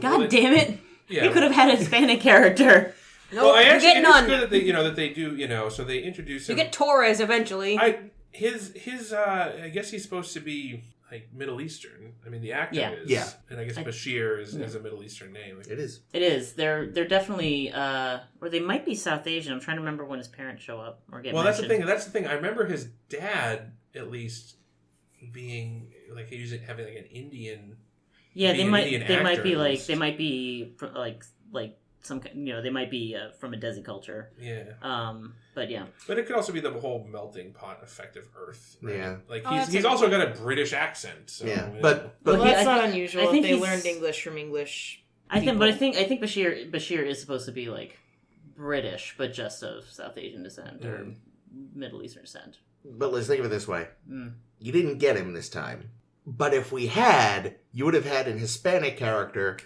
God damn it! Yeah. You could have had a Hispanic character. No, Well, I you actually, get it's none. good that they, that they do, so they introduce him. You get Torres eventually. His I guess he's supposed to be like Middle Eastern. I mean, the actor is. Yeah. And I guess Bashir is a Middle Eastern name. It is. It is. They're definitely, or they might be South Asian. I'm trying to remember when his parents show up or get Well, mentioned. that's the thing. I remember his dad, at least, being like having like an Indian. Yeah, being they an might. Indian They might actor, be at like. least. They might be like some. They might be from a Desi culture. Yeah. But yeah. But it could also be the whole melting pot effect of Earth. Right? Yeah. Like Oh, he's also got a British accent. So, Yeah. you know. But Well, he- that's I not think- unusual I if think they he's- learned English from English. I think people. Bashir is supposed to be like British, but just of South Asian descent or Middle Eastern descent. let's think of it this way. Mm. You didn't get him this time. But if we had, you would have had an Hispanic character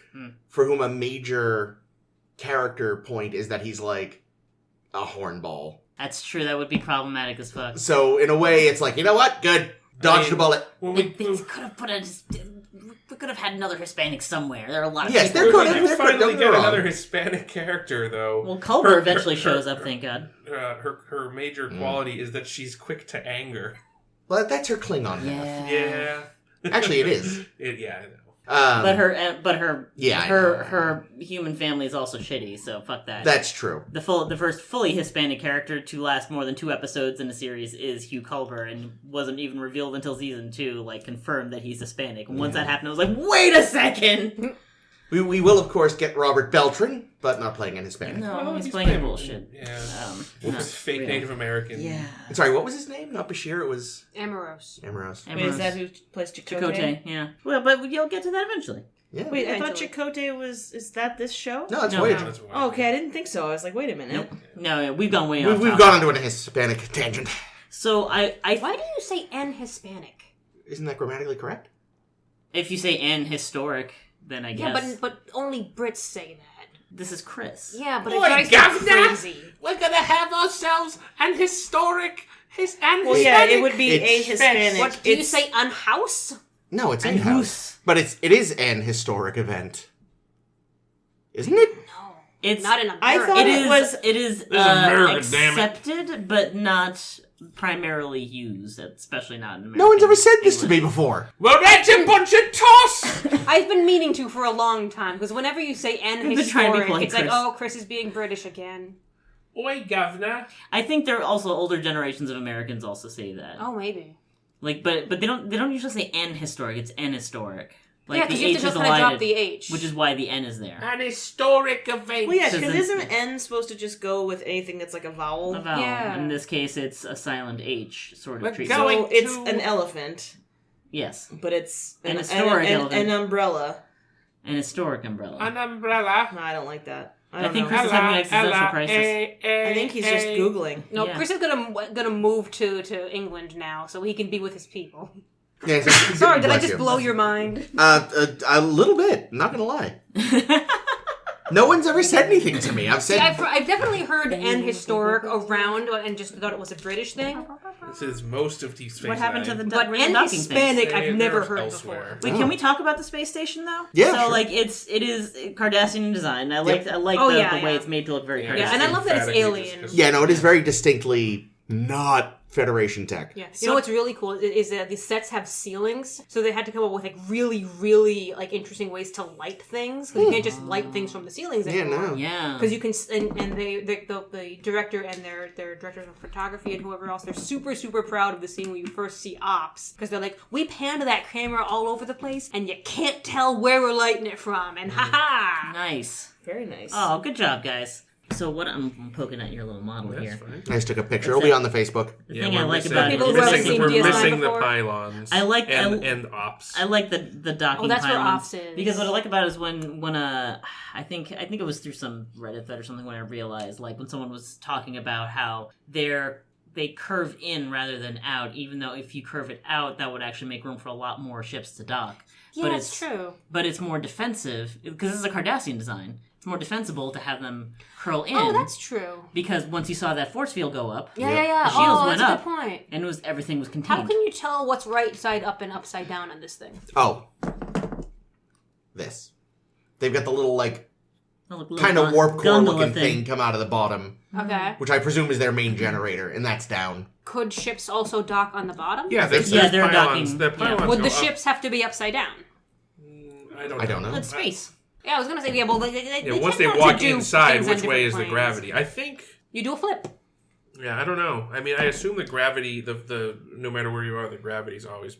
for whom a major character point is that he's like a hornball. That's true. That would be problematic as fuck. So in a way, it's like, you know what? Good. Dodged a bullet. When They could have put we could have had another Hispanic somewhere. There are a lot of Yes, people. there could we have. do There finally could get have. another Hispanic character, though. Well, Culber eventually shows up, thank God. Her major quality is that she's quick to anger. Well, that's her Klingon half. Yeah. Actually, it is. Yeah, I know. But her Yeah, I know. her human family is also shitty. So fuck that. That's true. The first fully Hispanic character to last more than 2 episodes in a series is Hugh Culber, and wasn't even revealed until season 2. Like confirmed that he's Hispanic. And once that happened, I was like, wait a second. We will, of course, get Robert Beltran, but not playing an Hispanic. No, Well, he's playing bullshit. Yeah. Not It's fake real. Native American. Yeah. Sorry, what was his name? Not Bashir, it was Amoros. Amaros. Wait, is that who plays Chakotay? Chakotay? Yeah. Well, but you'll get to that eventually. Yeah. Wait, I thought Eventually. Chakotay was... Is that this show? No, it's No, Voyager. That's why. Oh, okay, I didn't think so. I was like, wait a minute. Nope. No, we've gone way off. We've topic. gone onto a Hispanic tangent. So Why do you say "and Hispanic"? Isn't that grammatically correct? if you say "and historic," then I guess. Yeah, but only Brits say that. This is Chris. Yeah, but Boy, it drives me Governor! crazy. We're gonna have ourselves an historic and Well, yeah, Hispanic. it would be It's a Hispanic. What do you It's- say? Unhouse? No, it's And in-house. who's- But it is an historic event. Isn't it? No, It's not in I America. thought It is America, damn it. accepted, but not primarily used, especially not in America. No one's ever said this to me before. Well, that's a bunch of toss! I've been meaning to for a long time because whenever you say "and You've been trying to be historic," polite, it's like, Chris. oh, Chris is being British again. Oi, governor. I think there are also older generations of Americans also say that. Oh, maybe. Like, but they don't usually say "an historic." It's "an historic." Like Yeah, because the you H have to is just kind of drop elided, the H. which is why the N is there. An historic event. Well, yeah, Says because in- isn't N supposed to just go with anything that's like a vowel? A vowel. Yeah. In this case, it's a silent H sort We're of treatment. going- So it's to- an elephant, Yes, but it's An historic elephant. an umbrella. an historic umbrella. An umbrella. No, I don't like that. I I don't think know. Chris is having an existential crisis. I think he's just Googling. No, Yeah. Chris is gonna move to England now, so he can be with his people. Yeah, Sorry, did I bless just you. blow your mind? A little bit. Not gonna lie. No one's ever said anything to me. I've said. I've definitely heard "and historic" around and just thought it was a British thing. This is most of these things. What happened to that the But random "and docking Hispanic" things? I've never They're heard elsewhere. before. Wait, can we talk about the space station though? Yeah, So sure. like it is Cardassian design. I like Yep. the Oh, yeah, way yeah. it's made to look very Yeah, Cardassian. Yeah, and I love that it's Emphatically alien. just- Yeah, no, it is very distinctly not Federation tech. Yeah, you So- know what's really cool is that the sets have ceilings, so they had to come up with like really like interesting ways to light things because you can't just light things from the ceilings Yeah, anymore. no. Yeah. Because you can, and the director and their director of photography and whoever else, they're super proud of the scene where you first see Ops because they're like, we panned that camera all over the place and you can't tell where we're lighting it from, and haha. Nice. Very nice. Oh, good job, guys. So what I'm poking at your little model That's here. fine. I just took a picture. It'll be on the Facebook. The thing I like missing, about it People is who haven't missing, seen we're DS9 missing the before. pylons. I like- and ops. I like the docking Oh, that's where pylons. Ops is. Because what I like about it is when I think it was through some Reddit thread or something when I realized like when someone was talking about how they curve in rather than out, even though if you curve it out that would actually make room for a lot more ships to dock. Yeah, but it's true. But it's more defensive because this is a Cardassian design. It's more defensible to have them curl in. Oh, that's true. because once you saw that force field go up, Yeah. The shields Oh, went that's a up. good point. and everything was How contained. can you tell what's right side up and upside down on this thing? Oh. This. They've got the little, like, Oh, look, little kind of warp core gondola looking thing come out of the bottom, Okay. which I presume is their main generator, and that's down. Could ships also dock on the bottom? Yeah, there's Yeah, they're pylons. docking. The pylons Yeah. Would go the up. ships have to be upside down? I don't know. That's space. Yeah, I was gonna say, yeah, well, they Yeah, once tend they not walk to do inside, things on which way different is the planes. gravity? I think. You do a flip. Yeah, I don't know. I mean, I assume the gravity, the no matter where you are, the gravity's always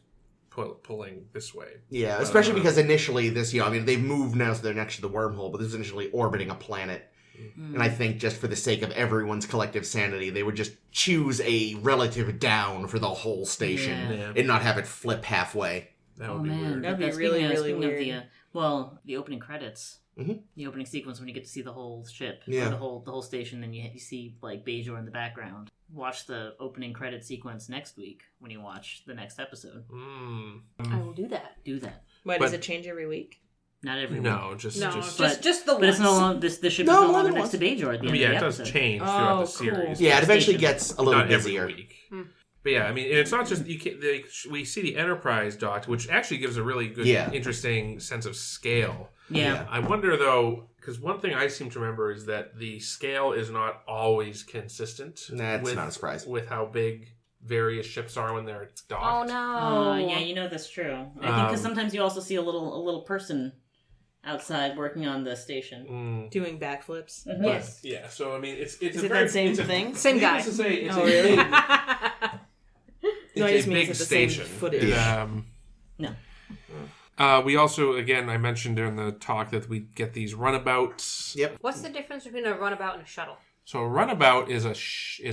pulling this way. Yeah, especially because initially this, I mean, they've moved now so they're next to the wormhole, but this is initially orbiting a planet. And I think just for the sake of everyone's collective sanity, they would just choose a relative down for the whole station Yeah. and not have it flip halfway. That Oh would be man, weird. That'd be speaking really, of- really speaking of weird. the opening credits, Mhm. the opening sequence when you get to see the whole ship, or Yeah. the whole station, and you see like Bajor in the background. Watch the opening credit sequence next week when you watch the next episode. Mm. I will do that. Do that. Why, But- does it change every week? Not every week. No, just No, just. just the But it's no once. longer this ship No, is no more longer than next to Bajor at the I end mean, yeah, of it the does episode. change throughout Oh, the series. cool. Yeah, it eventually Station. gets a little Not every busier. week. But yeah, I mean, and it's not just you. Can't, we see the Enterprise docked, which actually gives a really good, Yeah. interesting sense of scale. Yeah. I wonder though, because one thing I seem to remember is that the scale is not always consistent. That's with, not a surprise. with how big various ships are when they're docked. Oh no. Yeah, you know that's true. I think because sometimes you also see a little person outside working on the station. Mm. Doing backflips? Yes. Yeah, so I mean, it's Is a it very, that same it's a, thing? Same needless guy. To say, it's Oh, a really? big, No, I it's just a mean big it's the same station. footage. No. We also, again, I mentioned during the talk that we get these runabouts. Yep. What's the difference between a runabout and a shuttle? So a runabout is a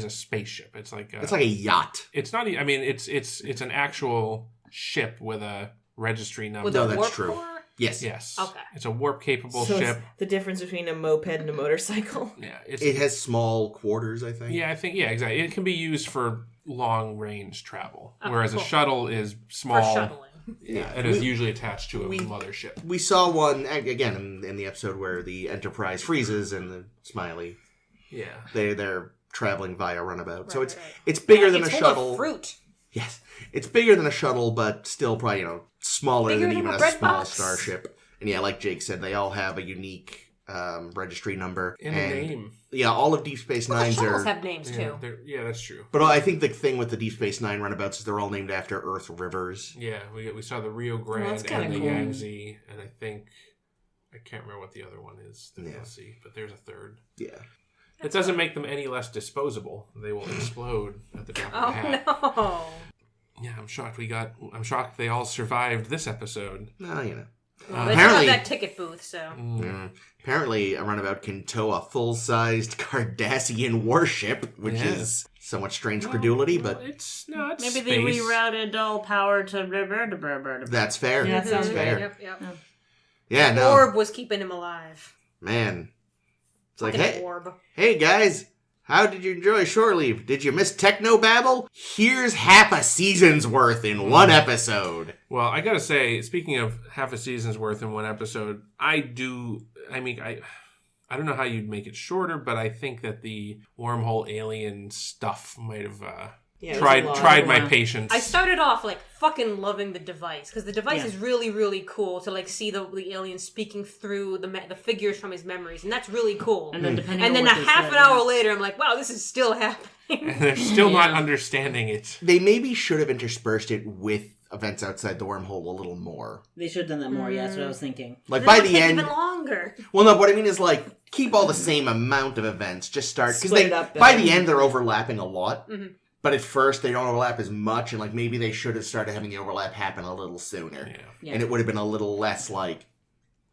spaceship. It's like It's like a yacht. it's not. I mean, it's an actual ship with a registry number. With No, a that's warp true. core? Yes. Yes. Okay. It's a warp-capable So ship. it's the difference between a moped and a motorcycle. Yeah. It has small quarters, I think. Yeah, I think, exactly. It can be used for long-range travel, Okay, whereas cool. a shuttle is For small. shuttling. Yeah, it is usually attached to a mothership. We saw one, again, in the episode where the Enterprise freezes and the Smiley, Yeah. they're traveling via runabout. So Right. it's bigger than It's a full shuttle. of fruit. Yes. It's bigger than a shuttle, but still probably, smaller Bigger than than even a a bread small box. starship. And yeah, like Jake said, they all have a unique registry number. And a name. Yeah, all of Deep Space Well, the Nines shuttles are... have names Yeah, too. yeah, that's true. But I think the thing with the Deep Space Nine runabouts is they're all named after Earth rivers. Yeah, we saw the Rio that's Grande kinda and the cool. Yangtze, and I think I can't remember what the other one is. The Yeah. Yangtze, but there's a third. Yeah. It doesn't make them any less disposable. They will explode at the drop of a Oh hat. no. Yeah, I'm shocked they all survived this episode. No, Well, they still have apparently- that ticket booth, so. Yeah. Apparently, a runabout can tow a full-sized Cardassian warship, which Yeah. is somewhat strange credulity, Well, but it's Maybe space. they rerouted all power to... that's fair. Yeah, that sounds That's fair. Yep. Yeah, The no, orb was keeping him alive. man. It's like, Fucking hey, orb. hey guys, how did you enjoy Shore Leave? Did you miss Technobabble? Here's half a season's worth in one episode. Well, I gotta say, speaking of half a season's worth in one episode, I don't know how you'd make it shorter, but I think that the wormhole alien stuff might have Yeah, it was a lot. tried my Yeah. patience. I started off like fucking loving the device because the device Yeah. is really really cool to like see the alien speaking through the figures from his memories, and that's really cool. And then depending And on then what a they half said, an hour later, I'm like, wow, this is still happening. and they're still not Yeah. understanding it. They maybe should have interspersed it with events outside the wormhole a little more. They should have done that more, yeah, that's what I was thinking. Like, Then by it would the take end... even longer. Well, no, what I mean is, like, keep all the same amount of events. Just start... Because Split it up by better. the end, they're overlapping a lot. Mhm. But at first, they don't overlap as much, and, like, maybe they should have started having the overlap happen a little sooner. Yeah. Yeah. And it would have been a little less, like...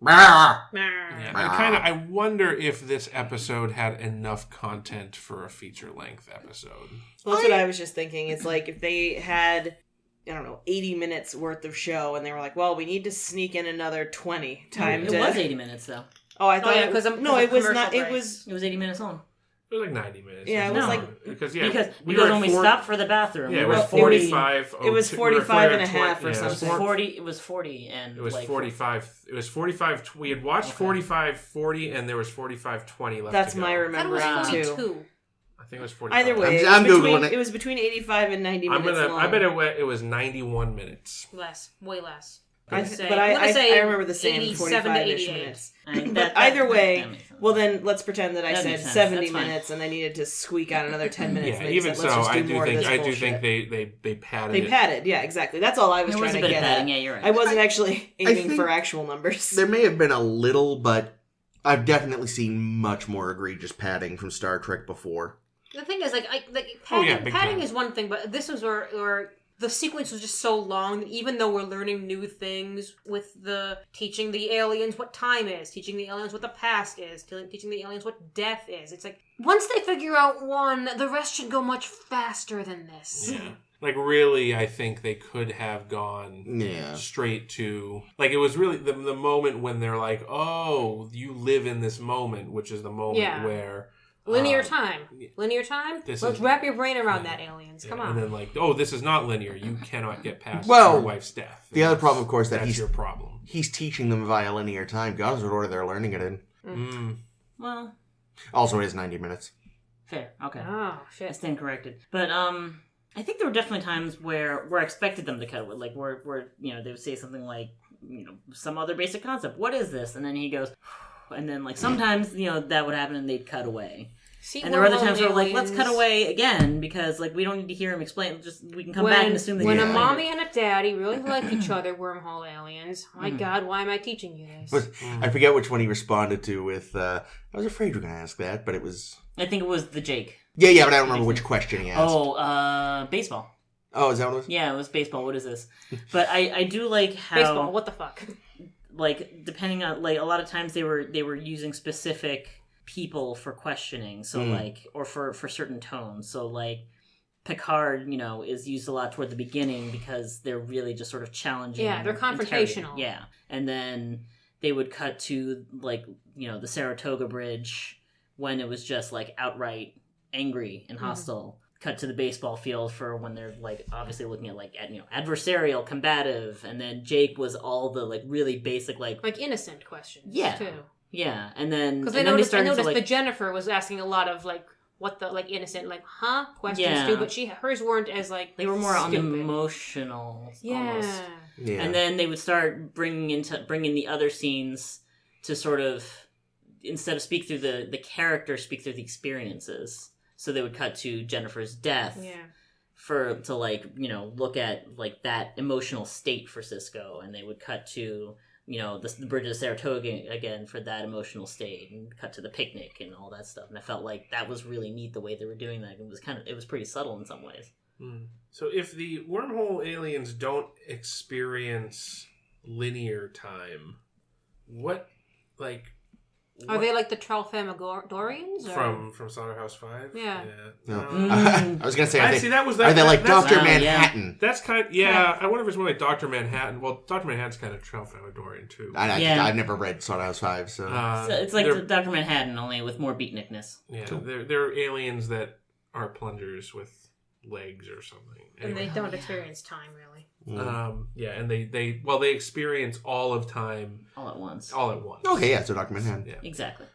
"Rah!" Yeah, I wonder if this episode had enough content for a feature-length episode. Well, that's what I was just thinking. It's like if they had, 80 minutes worth of show, and they were like, "Well, we need to sneak in another 20 time It to." was 80 minutes, though. Oh, I thought yeah, it 'cause was. of- No, 'cause it of was commercial not. It breaks. was. It was 80 minutes long. It was like 90 minutes. Yeah, it was like because we because were when we at stopped for the bathroom, Yeah, we it were was at 45. It was 45 and a half or it was something. 40. It was 40, and It was like 45. It was 45. We had watched Okay. 45:40, and there was 45:20 left. That's to go. my I thought it was remembering too. 42. I think it was 45. Either way, I'm it was Googling between, it. it was between 85 and 90 I'm minutes gonna. long. I bet it was 91 minutes. Less. Way less. I, I'm gonna say- but I'm gonna say I remember the same 87 to 45-ish 88. minutes. And But either way, that makes sense. well then let's pretend that I That said makes sense. 70 That's fine. minutes and they needed to squeak out another 10 minutes. Yeah, and they even said, so, let's just I do do more of think this I do bullshit. think they padded They it. padded, yeah, exactly. That's all I was there was trying a to bit of get padding, at. yeah, you're right. I wasn't actually aiming think for actual numbers. There may have been a little, but I've definitely seen much more egregious padding from Star Trek before. The thing is, like Oh, yeah, padding, big padding time. is one thing, but this was where the sequence was just so long that even though we're learning new things with the teaching the aliens what time is, teaching the aliens what the past is, teaching the aliens what death is, it's like once they figure out one, the rest should go much faster than this. Yeah. Like really, I think they could have gone Yeah. straight to like it was really the moment when they're like, oh, you live in this moment, which is the moment Yeah. where. Linear time. Linear time? This Let's is- wrap your brain around yeah. that, aliens. Yeah, Come And on. then like, oh, this is not linear. You cannot get past Well, your wife's death. the other problem, of course, that that's he's your problem. he's teaching them via linear time. God knows what order they're learning it in. Mm. Well, Also, it is 90 minutes. fair. Okay. Oh, I shit. stand corrected. But I think there were definitely times where I expected them to cut it, like where they would say something like some other basic concept. What is this? And then he goes, and then like sometimes that would happen and they'd cut away. See, And there were other wormhole times where like let's cut aliens- away again because like we don't need to hear him explain. Just we can come back and assume that when he a explained mommy it. and a daddy really like each other, wormhole aliens. My Mm. God, why am I teaching you this? But I forget which one he responded to with, I was afraid you were going to ask that, but it was... I think it was the Jake. Yeah, but I don't remember which question he asked. Baseball. Oh, is that what it was? Yeah, it was baseball. What is this? But I do like how Baseball. What the fuck? like depending on like a lot of times they were using specific people for questioning, so like or for certain tones. So like Picard, is used a lot toward the beginning because they're really just sort of challenging. Yeah, they're confrontational. Yeah. And then they would cut to, like, the Saratoga Bridge when it was just, like, outright angry and hostile. Cut to the baseball field for when they're, like, obviously looking at, like, adversarial, combative. And then Jake was all the, like, really basic, like innocent questions, Yeah. too. Yeah, and then... Because and I then they noticed started to, like, that Jennifer was asking a lot of, like, what the, like, innocent, like, huh? Questions, Yeah. too, but hers weren't as, like, they were more on the stupid. emotional, Yeah. almost. Yeah. And then they would start bringing the other scenes to sort of, instead of speak through the character, speak through the experiences. So they would cut to Jennifer's death Yeah. to like, look at like that emotional state for Cisco, and they would cut to, the Bridge of Saratoga again for that emotional state, and cut to the picnic and all that stuff. And I felt like that was really neat the way they were doing that. It was pretty subtle in some ways. So if the wormhole aliens don't experience linear time, what, like... Are they like the Tralfamadorians? From Slaughterhouse 5? Yeah. No. Um, I was gonna say, I are see. they, That was are they like that's- Dr. yeah. Manhattan? That's kind of, yeah. I wonder if it's more like Dr. Manhattan. Well, Dr. Manhattan's kind of Tralfamadorian too. Yeah. I've never read Slaughterhouse 5, so... So it's like they're- Dr. Manhattan, only with more beatnikness. yeah, they're aliens that are plungers with legs or something. And they Anyway. don't experience time, really. Yeah, and they experience all of time All at once. all at once. Okay, yeah, so Dr. Manhattan. Yeah. Exactly.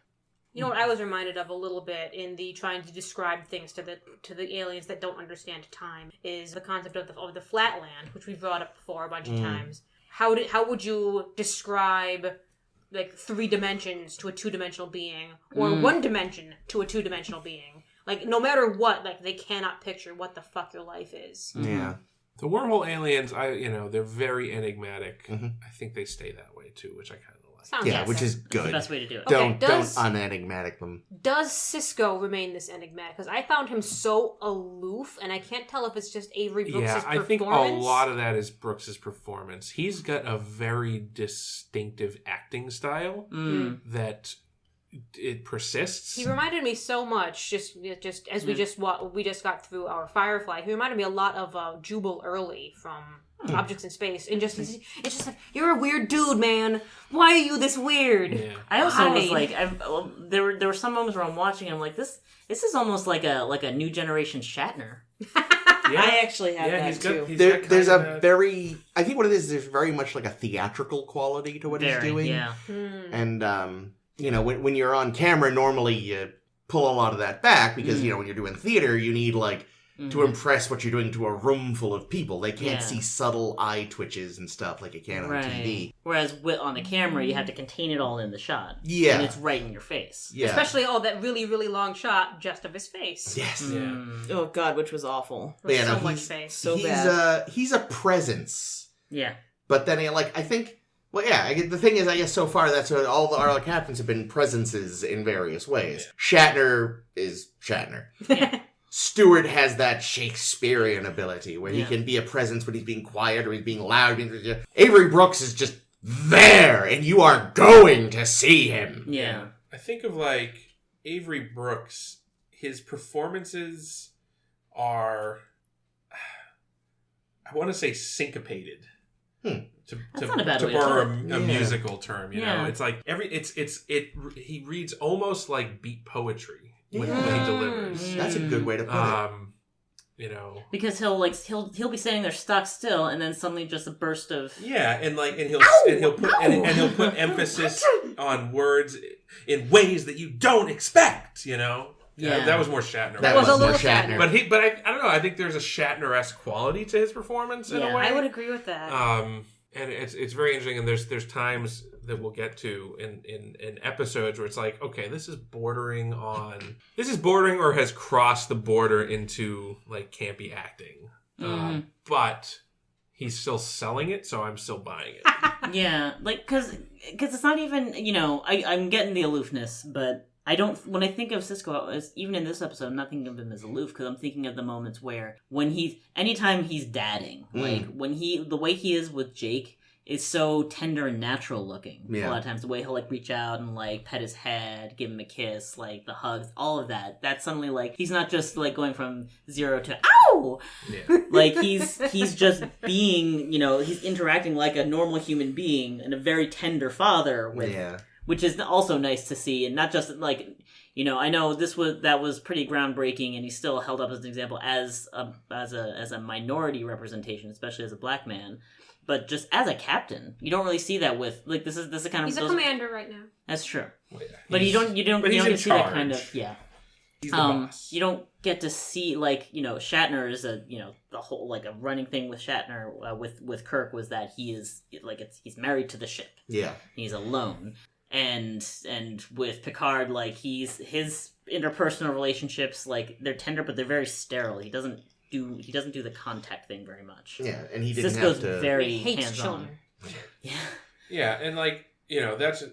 You know what I was reminded of a little bit in the trying to describe things to the aliens that don't understand time is the concept of the flatland, which we've brought up before a bunch of times. How would you describe like 3 dimensions to a 2-dimensional being, or 1 dimension to a 2-dimensional being? Like, no matter what, like, they cannot picture what the fuck your life is. Yeah. The wormhole aliens, they're very enigmatic. Mhm. I think they stay that way too, which I kind of like. Sounds Yeah, like which that. is It's the good. best way to do it. Okay, Don't does- unenigmatic them. Does Cisco remain this enigmatic? Because I found him so aloof, and I can't tell if it's just Avery Brooks' Yeah, I performance. think a lot of that is Brooks's performance. He's got a very distinctive acting style that it persists. He reminded me so much, just as we just got through our Firefly. He reminded me a lot of Jubal Early from Objects in Space, and it's just like, you're a weird dude, man. Why are you this weird? Yeah. I also was Why? like, there were some moments where I'm watching, and I'm like, this is almost like a new generation Shatner. Yeah. I actually have that he's too. got, he's There, got there's kind a of very... I think what it is, there's very much like a theatrical quality to what he's Very, doing. yeah. And, when you're on camera, normally you pull a lot of that back because, when you're doing theater, you need, like, to impress what you're doing to a room full of people. They can't Yeah. see subtle eye twitches and stuff like you can on TV. Whereas on the camera, you have to contain it all in the shot. Yeah. And it's right in your face. Yeah. Especially that really, really long shot just of his face. Yes. Mm. Oh god, which was awful. With Yeah, no, so much he's- face. So he's bad. he's a presence. Yeah. But then, I think... Well, yeah, the thing is, I guess so far, that's what all the Arla captains have been presences in various ways. Shatner is Shatner. Stewart has that Shakespearean ability where he can be a presence when he's being quiet or he's being loud. Avery Brooks is just there, and you are going to see him. Yeah. I think of like Avery Brooks. His performances are, I want to say, syncopated. That's not a bad way to borrow put a it. musical term, you know, Yeah. it's like he reads almost like beat poetry when Yeah. he delivers. That's a good way to put it. You know, Because he'll be standing there stock still, and then suddenly just a burst of yeah, and he'll put emphasis on words in ways that you don't expect. You know, Yeah. that was more Shatner. That was was a more little Shatner. Shatner. But I don't know. I think there's a Shatner-esque quality to his performance in Yeah, a way. I would agree with that. And it's very interesting. And there's times that we'll get to in episodes where it's like, okay, this is bordering or has crossed the border into like campy acting. But he's still selling it, so I'm still buying it. yeah, like because it's not even I'm getting the aloofness, but I don't. When I think of Cisco, even in this episode, I'm not thinking of him as aloof because I'm thinking of the moments where anytime he's dadding, like the way he is with Jake is so tender and natural looking. Yeah. A lot of times, the way he'll like reach out and like pet his head, give him a kiss, like the hugs, all of that. That's suddenly like he's not just like going from 0 to ow. Yeah. Like he's just being, he's interacting like a normal human being and a very tender father with, which is also nice to see, and not just like. I know that was pretty groundbreaking, and he's still held up as an example as a minority representation, especially as a black man. But just as a captain, you don't really see that with like this is kind of He's a commander right now. That's true, Well, yeah, but you don't but get he's to in see that kind charge. of He's the boss. You don't get to see like Shatner is the whole like a running thing with Shatner with Kirk was that he is like he's married to the ship. Yeah. He's alone. And with Picard, like his interpersonal relationships, like they're tender, but they're very sterile. He doesn't do the contact thing very much. Yeah, and he didn't Cisco's have to. very He hates hands-on. children. Yeah, Yeah, and like that's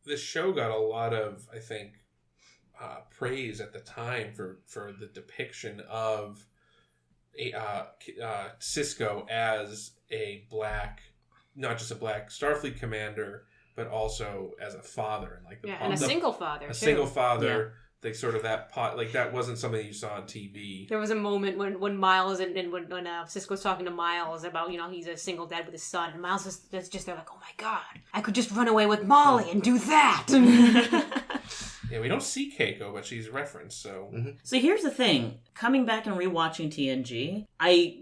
this show got a lot of I think praise at the time for the depiction of Cisco as a black, not just a black Starfleet commander, but also as a father and like And a single father. a too. single father. Like sort of that like that wasn't something you saw on TV. There was a moment when Miles and when Cisco's talking to Miles about he's a single dad with his son, and Miles is just there like, oh my god, I could just run away with Molly and do that. Yeah, we don't see Keiko, but she's referenced. So So here's the thing: coming back and rewatching TNG, I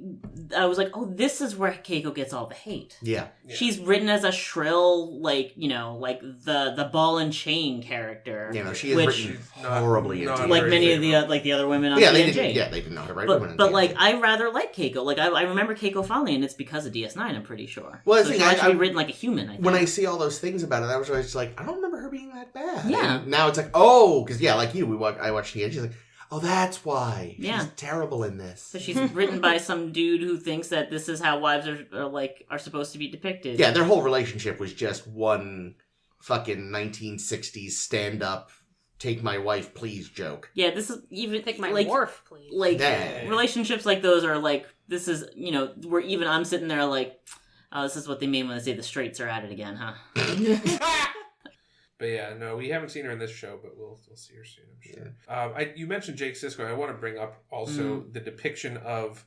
was like, oh, this is where Keiko gets all the hate. Yeah. She's written as a shrill, like like the ball and chain character. She is which, written not- horribly not into like very many of favorable. the other women on Yeah, TNG. they didn't. Yeah, they didn't know how to write women. in But TNG. like I rather like Keiko. Like I remember Keiko fondly, and it's because of DS9. I'm pretty sure. Well, I so think she's I- actually I- written like a human. I think. when I see all those things about it, I was always like, I don't remember her being that bad. Yeah. And now it's like, because like you, I watched TNG. She's like, oh, that's why. Yeah. She's terrible in this. So she's written by some dude who thinks that this is how wives are supposed to be depicted. Yeah, their whole relationship was just one fucking 1960s stand-up, take my wife please joke. Yeah, this is even Take my like wharf, please. like Yeah. relationships like those are like this is where even I'm sitting there like, oh, this is what they mean when they say the straights are at it again, huh? But yeah, no, we haven't seen her in this show, but we'll see her soon, I'm sure. You mentioned Jake Sisko. I want to bring up also the depiction of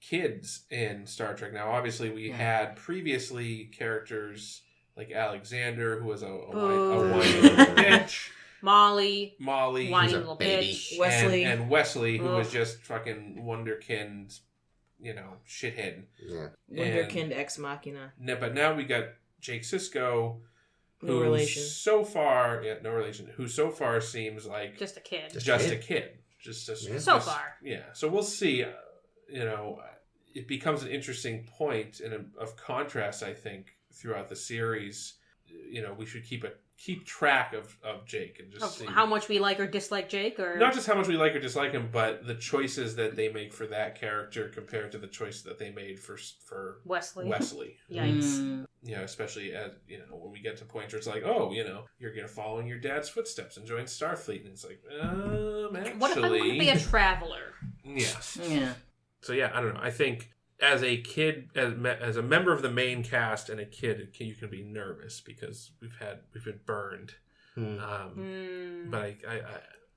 kids in Star Trek. Now, obviously, we had previously characters like Alexander, who was a whiny little bitch. Molly, Molly, whiny a little baby. bitch. Wesley. and Wesley, who was Ugh. just fucking Wonderkind, shithead. Yeah. Wunderkind ex machina. But now we got Jake Sisko. No Who relation. So far, no relation. Who so far seems like Just a kid. just a kid. Just a, Yeah. So far. Yeah. So we'll see. It becomes an interesting point of contrast, I think, throughout the series. We should keep track of Jake and just see How much we like or dislike Jake, or not just how much we like or dislike him, but the choices that they make for that character compared to the choice that they made for Wesley. Wesley. Yikes. Mm, Especially as when we get to points where it's like, oh, you're gonna follow in your dad's footsteps and join Starfleet, and it's like, actually, What if I want to be a traveler? yeah. yeah. So yeah, I don't know. I think as a kid, as a member of the main cast and a kid, you can be nervous because we've been burned. But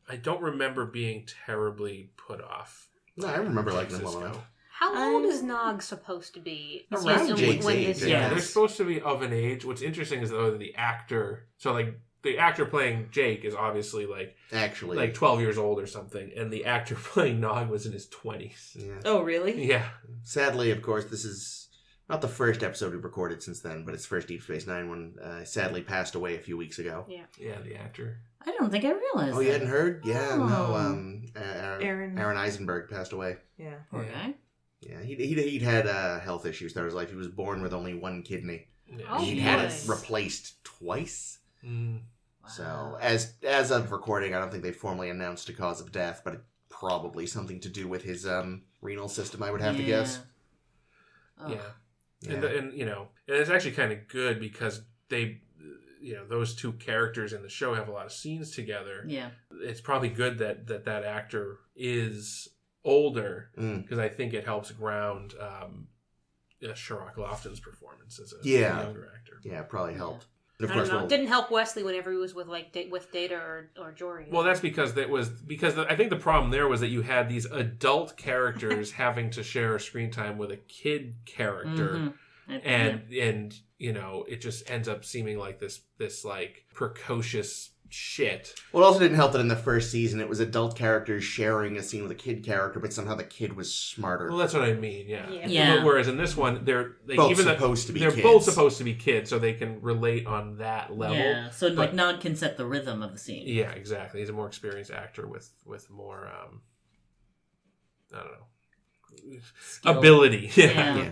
I don't remember being terribly put off. No, I remember by liking him a Cisco. lot. How old is Nog supposed to be? Around When Jake's this- age, Yeah, Yeah. they're supposed to be of an age. What's interesting is though the actor. So like the actor playing Jake is obviously like Actually. 12 years old or something, and the actor playing Nog was in his 20s. Yeah. Oh, really? Yeah. Sadly, of course, this is not the first episode we've recorded since then, but it's first Deep Space Nine one sadly passed away a few weeks ago. Yeah. Yeah, the actor. I don't think I realized. Oh, you that. hadn't heard? Yeah, Oh. no. Aaron. Aaron Eisenberg passed away. Yeah. Poor guy. Yeah, he'd had health issues throughout his life. He was born with only one kidney. Yeah. Oh, He'd had it nice. replaced twice. Mm. So as of recording, I don't think they formally announced a cause of death, but probably something to do with his renal system, I would have to guess. Ugh. Yeah. Yeah. And it's actually kind of good because they, those two characters in the show have a lot of scenes together. Yeah. It's probably good that actor is older Mm. because I think it helps ground Sherlock Lofton's performance as a Yeah. younger actor. Yeah, it probably helped. And I of don't course, know. well, It didn't help Wesley whenever he was with with Data or Jory. Well, that's because I think the problem there was that you had these adult characters having to share screen time with a kid character, and you know, it just ends up seeming like this like precocious shit. well, it also didn't help that in the first season it was adult characters sharing a scene with a kid character, but somehow the kid was smarter. Well, that's what I mean. Yeah. Yeah. Whereas in this one, they're Both supposed to be they're kids. both supposed to be kids, so they can relate on that level. Yeah, so But- like none can set the rhythm of the scene. Yeah, exactly. He's a more experienced actor with more I don't know, Skill. ability. Yeah. Yeah.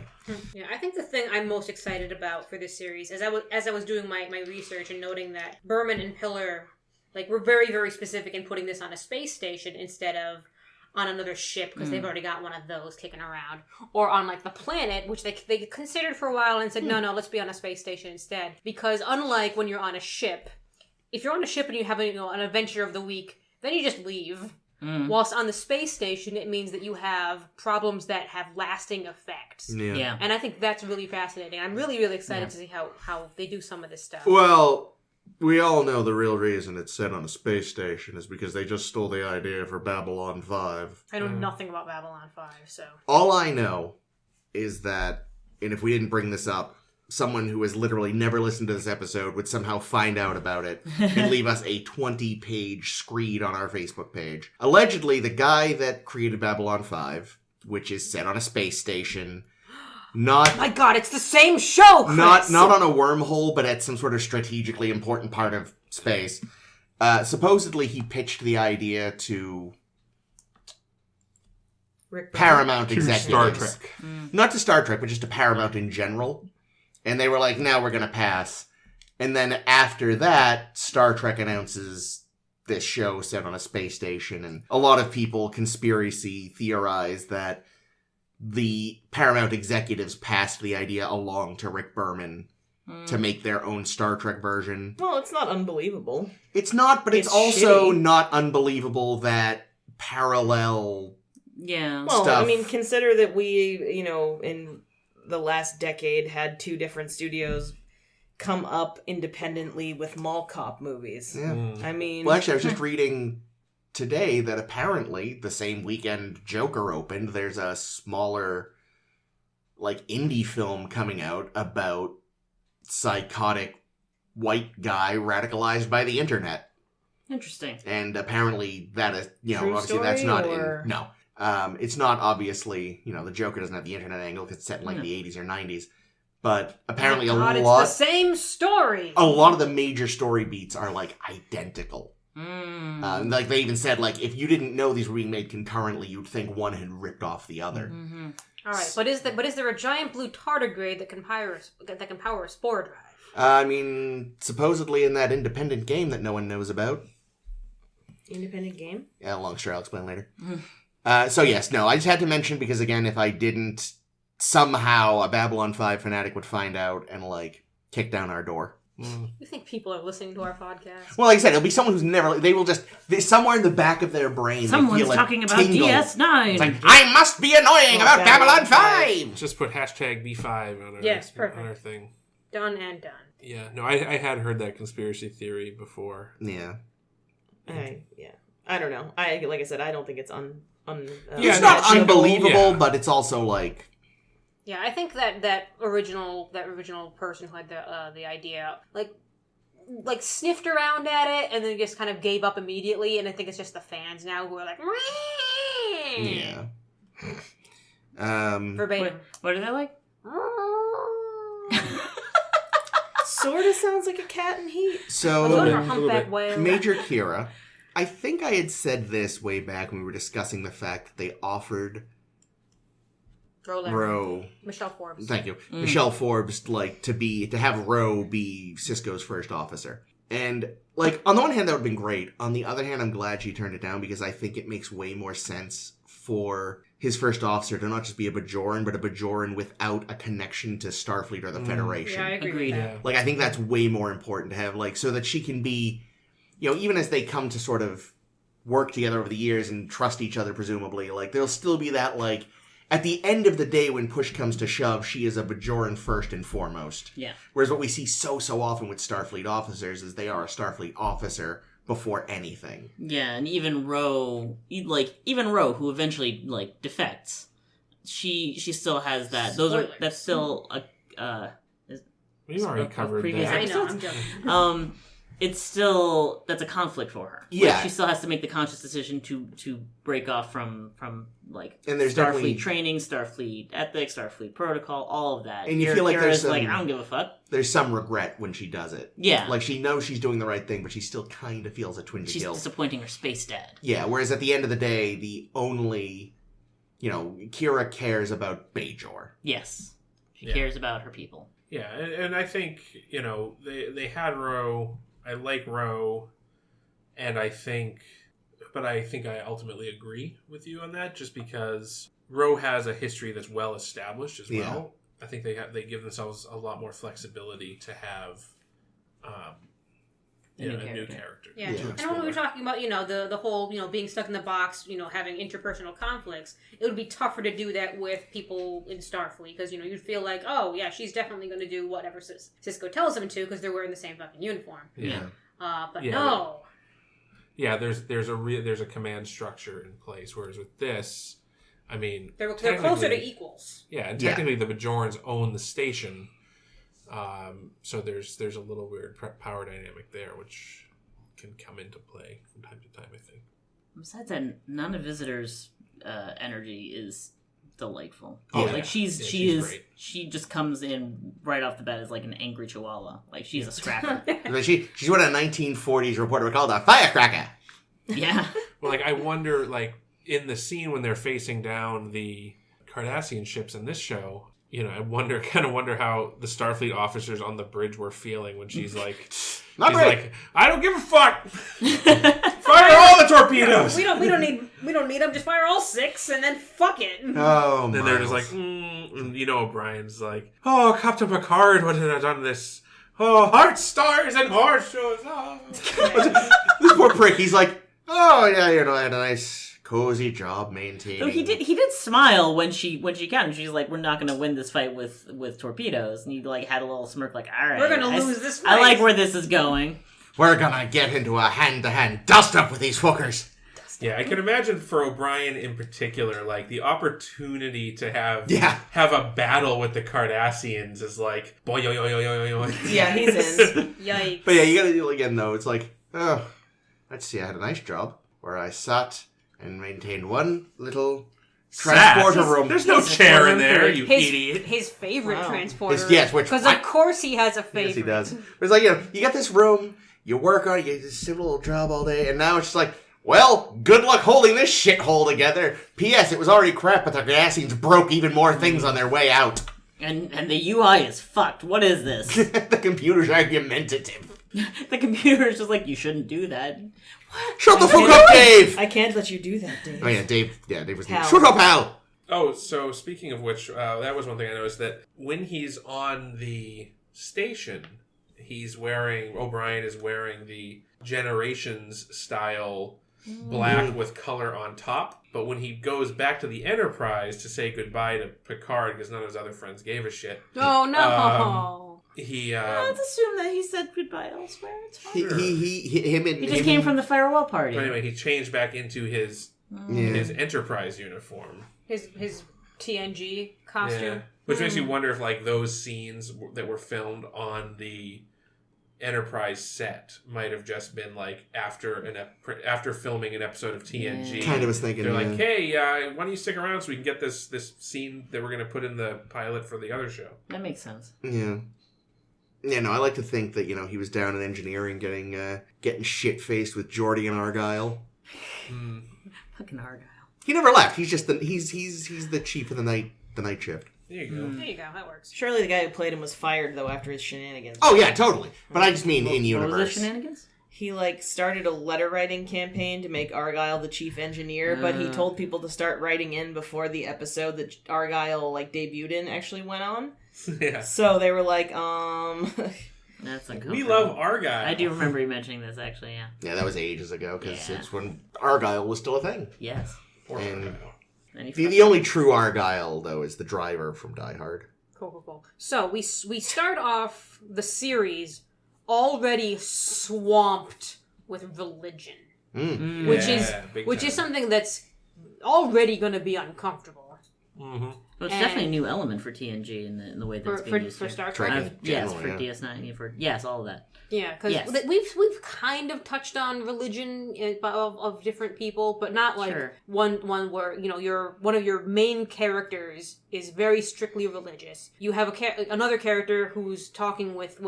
Yeah, I think the thing I'm most excited about for this series, as I was doing my research and noting that Berman and Pillar, like, were very, very specific in putting this on a space station instead of on another ship, because they've already got one of those kicking around, or on like the planet, which they considered for a while and said, no, let's be on a space station instead. Because unlike when you're on a ship, if you're on a ship and you have an adventure of the week, then you just leave. Whilst on the space station, it means that you have problems that have lasting effects. Yeah. And I think that's really fascinating. I'm really, really excited to see how they do some of this stuff. Well, we all know the real reason it's set on a space station is because they just stole the idea for Babylon 5. I know nothing about Babylon 5, so... All I know is that, and if we didn't bring this up, someone who has literally never listened to this episode would somehow find out about it and leave us a 20-page screed on our Facebook page. Allegedly, the guy that created Babylon 5, which is set on a space station, not... My god, it's the same show, Chris! Not on a wormhole, but at some sort of strategically important part of space. Supposedly, he pitched the idea to Rick Paramount To executives. Star Trek. Not to Star Trek, but just to Paramount in general. And they were like, now we're going to pass. And then after that, Star Trek announces this show set on a space station. And a lot of people conspiracy theorize that the Paramount executives passed the idea along to Rick Berman to make their own Star Trek version. Well, it's not unbelievable. It's not, but it's It's also shitty. not unbelievable that parallel... Yeah. Well, Stuff. I mean, consider that we, in the last decade had two different studios come up independently with mall cop movies. Yeah. I mean, Well, actually, I was just reading today that apparently the same weekend Joker opened, there's a smaller, like, indie film coming out about psychotic white guy radicalized by the internet. Interesting. And apparently that is, True obviously that's story, not or- in... No. It's not obviously, the Joker doesn't have the internet angle because it's set in, like, No. the 80s or 90s. But apparently God, a it's lot... the same story! A lot of the major story beats are, like, identical. Mm. Like, they even said, like, if you didn't know these were being made concurrently, you'd think one had ripped off the other. Mm-hmm. Alright, but is there a giant blue tardigrade that can power a spore drive? I mean, supposedly in that independent game that no one knows about. independent game. Yeah, long story, I'll explain later. So yes, no, I just had to mention because, again, if I didn't, somehow a Babylon 5 fanatic would find out and, like, kick down our door. You think people are listening to our podcast? Well, like I said, it'll be someone who's never, somewhere in the back of their brain, Someone's they feel a talking about tingle. DS9. It's like, I must be annoying about Babylon Babylon 5! Just put hashtag B5 on our, Yes, perfect. on our thing. Done and done. Yeah, no, I had heard that conspiracy theory before. Yeah. I don't know. Like I said, I don't think it's Yeah, It's no, not yeah. unbelievable, Yeah. but it's also, like... Yeah, I think that original person who had the idea, like sniffed around at it and then just kind of gave up immediately, and I think it's just the fans now who are like, Yeah. verbatim. What are they like? Sort of sounds like a cat in heat. So, Those are little humpback bit. whale. Major Kira, I think I had said this way back when we were discussing the fact that they offered Ro, Michelle Forbes. thank you, Michelle Forbes, like, to have Ro be Cisco's first officer. And, like, on the one hand, that would have been great. On the other hand, I'm glad she turned it down because I think it makes way more sense for his first officer to not just be a Bajoran, but a Bajoran without a connection to Starfleet or the Federation. Yeah, I agree Agreed. with that. Like, I think that's way more important to have, like, so that she can be, even as they come to sort of work together over the years and trust each other, presumably, like, there'll still be that, like, at the end of the day, when push comes to shove, she is a Bajoran first and foremost. Yeah. Whereas what we see so often with Starfleet officers is they are a Starfleet officer before anything. Yeah, and even Ro, who eventually like defects, she still has that. That's still a. We've already covered previous that. I know, episodes. I'm joking. It's still that's a conflict for her. Yeah. Like, she still has to make the conscious decision to break off from like And there's Starfleet definitely- training, Starfleet ethics, Starfleet protocol, all of that. And you feel like there's Kira's like, some- I don't give a fuck. There's some regret when she does it. Yeah, Like, she knows she's doing the right thing, but she still kind of feels a twinge of she's guilt. disappointing her space dad. Yeah, whereas at the end of the day, the only, Kira cares about Bajor. Yes, she Yeah. cares about her people. Yeah, and I think, they had Ro. I like Ro, and I think I ultimately agree with you on that, just because Ro has a history that's well established as well. I think they give themselves a lot more flexibility to have A new a new character. character. Yeah. to And when we explore. were talking about, the whole, being stuck in the box, having interpersonal conflicts, it would be tougher to do that with people in Starfleet because, you'd feel like, oh, yeah, she's definitely going to do whatever Cisco tells them to because they're wearing the same fucking uniform. Yeah. But Yeah. no. Yeah, there's a command structure in place, whereas with this, I mean, They're closer to technically- equals. Yeah, and technically the Bajorans own the station, so there's a little weird power dynamic there, which can come into play from time to time, I think. Besides that, Nana Visitor's energy is delightful. Oh, Like yeah. she's Yeah, she she's is great. she just comes in right off the bat as like an angry chihuahua. Like she's a scrapper. She's what a 1940s reporter would call a firecracker. Yeah. Well, like, I wonder, like, in the scene when they're facing down the Cardassian ships in this show, I kind of wonder how the Starfleet officers on the bridge were feeling when she's like, I don't give a fuck! Fire all the torpedoes! We don't need them. Just fire all 6 and then fuck it. Oh, And they're just like, and O'Brien's like, oh, Captain Picard, what have I done this? Oh, heart stars and horseshoes. Oh. This poor prick, he's like, oh, yeah, I had a nice, cozy job maintaining. So he did smile when she counted. She's like, we're not going to win this fight with torpedoes. And he like had a little smirk like, all right. We're gonna lose this I fight. like where this is going. We're gonna get into a hand-to-hand dust-up with these fuckers. Yeah, I can imagine for O'Brien in particular, like, the opportunity to have a battle with the Cardassians is like, boy, yo, yo, yo, yo, yo, yo. Yeah, he's in. Yikes. But yeah, you gotta do it again, though. It's like, oh, let's see, I had a nice job where I sat and maintained one little transporter room. There's no chair in there, you his, idiot. His favorite Wow. transporter. Yes, which- Because of course he has a favorite. Yes, he does. But it's like, you got this room, you work on it, you get this simple little job all day, and now it's just like, well, good luck holding this shithole together. P.S. It was already crap, but the Cardassians broke even more things on their way out. And the UI is fucked. What is this? The computer's argumentative. The computer is just like, you shouldn't do that. Shut the fuck up, Dave! I can't let you do that, Dave. Oh yeah, Dave was Hal. Shut up, Hal! Oh, so speaking of which, that was one thing I noticed, that when he's on the station, O'Brien is wearing the Generations style black with color on top. But when he goes back to the Enterprise to say goodbye to Picard, because none of his other friends gave a shit, Oh no. he Let's assume that he said goodbye elsewhere. It's fine. He He just came from the farewell party. but anyway, he changed back into his Enterprise uniform. his TNG costume. Which makes you wonder if, like, those scenes that were filmed on the Enterprise set might have just been like after filming an episode of TNG. Kind of was thinking. They're like, hey, why don't you stick around so we can get this scene that we're going to put in the pilot for the other show? That makes sense. Yeah. Yeah, no, I like to think that, he was down in engineering getting shit-faced with Geordi and Argyle. Fucking Argyle. He never left. He's just he's the chief of the night shift. There you go. There you go. That works. Surely the guy who played him was fired, though, after his shenanigans. Oh, yeah, totally. But I just mean in What was the universe. shenanigans? He, started a letter-writing campaign to make Argyle the chief engineer, but he told people to start writing in before the episode that Argyle, debuted in actually went on. Yeah. So they were like, That's uncomfortable. We love Argyle. I do remember you mentioning this, actually, yeah. Yeah, that was ages ago, because Yeah. it's when Argyle was still a thing. Yes. Poor And- Argyle. And he The only true Argyle, though, is the driver from Die Hard. Cool. So we start off the series already swamped with religion, which big is time. something that's already going to be uncomfortable Mm-hmm. Well, it's definitely a new element for TNG in the way that it's being used for here. Star Trek. Trek. Yes, General, for yeah. DS9, all of that. Yeah, because Yes. we've kind of touched on religion of different people, but not like Sure. one where one of your main characters is very strictly religious. You have another character who's talking with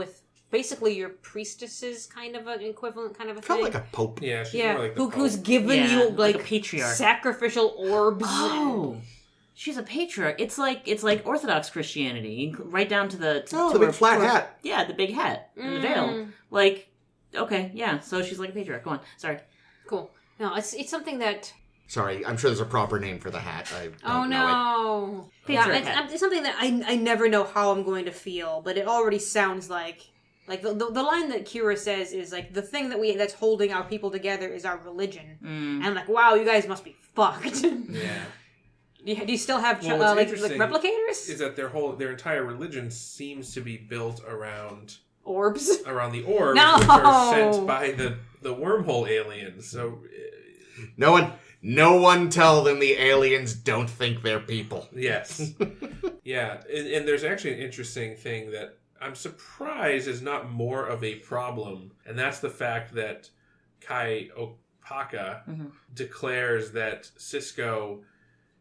basically your priestesses, kind of an equivalent kind of a Kind thing. of like a pope. Yeah, she's Yeah, more like the who's Pope. given Yeah, you like like a patriarch. sacrificial orbs. Oh, she's a patriarch. It's like Orthodox Christianity, right down to the The big flat hat. Yeah, the big hat and the veil. Like, okay, yeah. So she's like a patriarch. Go on. Sorry. Cool. No, it's something that. Sorry, I'm sure there's a proper name for the hat. I don't Oh know it. no! Yeah, Patriarch hat. it's something that I never know how I'm going to feel, but it already sounds like the line that Kira says is like the thing that's holding our people together is our religion, and I'm like, wow, you guys must be fucked. Yeah. Do you still have Well, what's like interesting replicators? is that their entire religion seems to be built around Orbs? the orbs, No! which are sent by the wormhole aliens. So No one tell them the aliens don't think they're people. yes, yeah, and there's actually an interesting thing that I'm surprised is not more of a problem, and that's the fact that Kai Opaka declares that Cisco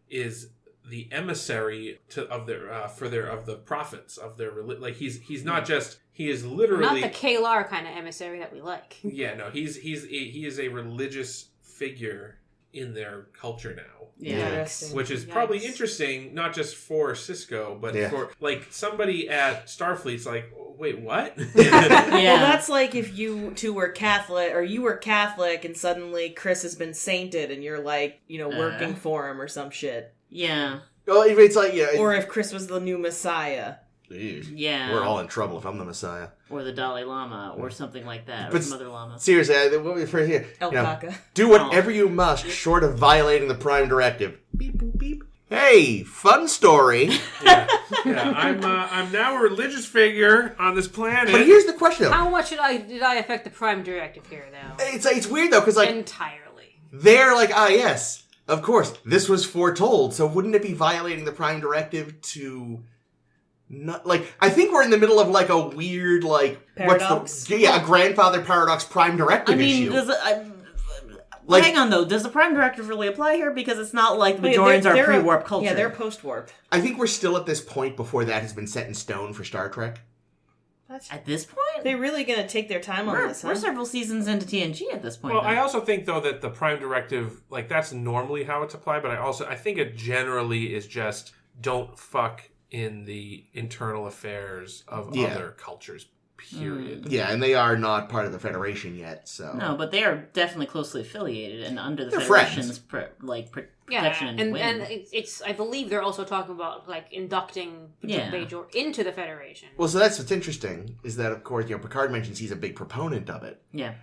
is the emissary of the prophets of their religion. Like he is literally Not the Kalar kind of emissary that we like. Yeah, no, he is a religious figure in their culture now. Yeah. Interesting. Which is probably Yikes. interesting, not just for Cisco, but Yeah. for like somebody at Starfleet's like, wait, what? Yeah. Well, that's like if you two were Catholic, or you were Catholic, and suddenly Chris has been sainted, and you're like, working for him or some shit. Yeah. Well, it's like, yeah. Or if Chris was the new Messiah. Yeah. We're all in trouble if I'm the Messiah. Or the Dalai Lama, or something like that, or But some other lama. Seriously, what we for here? Alpaca. Do whatever you must, short of violating the Prime Directive. Beep boop beep. Hey, fun story. yeah, I'm now a religious figure on this planet. But here's the question, though. How much did I affect the Prime Directive here, though? It's weird though, because like Entirely. they're like, yes, of course, this was foretold. So wouldn't it be violating the Prime Directive to? Not like I think we're in the middle of like a weird like Paradox? a grandfather paradox Prime Directive I mean, issue. Like, hang on though, does the Prime Directive really apply here? Because it's not like the Bajorans are pre-warp culture. Yeah, they're post-warp. I think we're still at this point before that has been set in stone for Star Trek. At this point? They're really going to take their time on this, huh? We're several seasons into TNG at this point. Well, though. I also think though that the Prime Directive, like that's normally how it's applied, but I think it generally is just don't fuck in the internal affairs of other cultures. Period. Yeah, and they are not part of the Federation yet, so No, but they are definitely closely affiliated and under the They're Federation's friends. protection and wing. it's I believe they're also talking about like inducting Bajor into the Federation. Well, so that's what's interesting is that of course Picard mentions he's a big proponent of it, Yeah.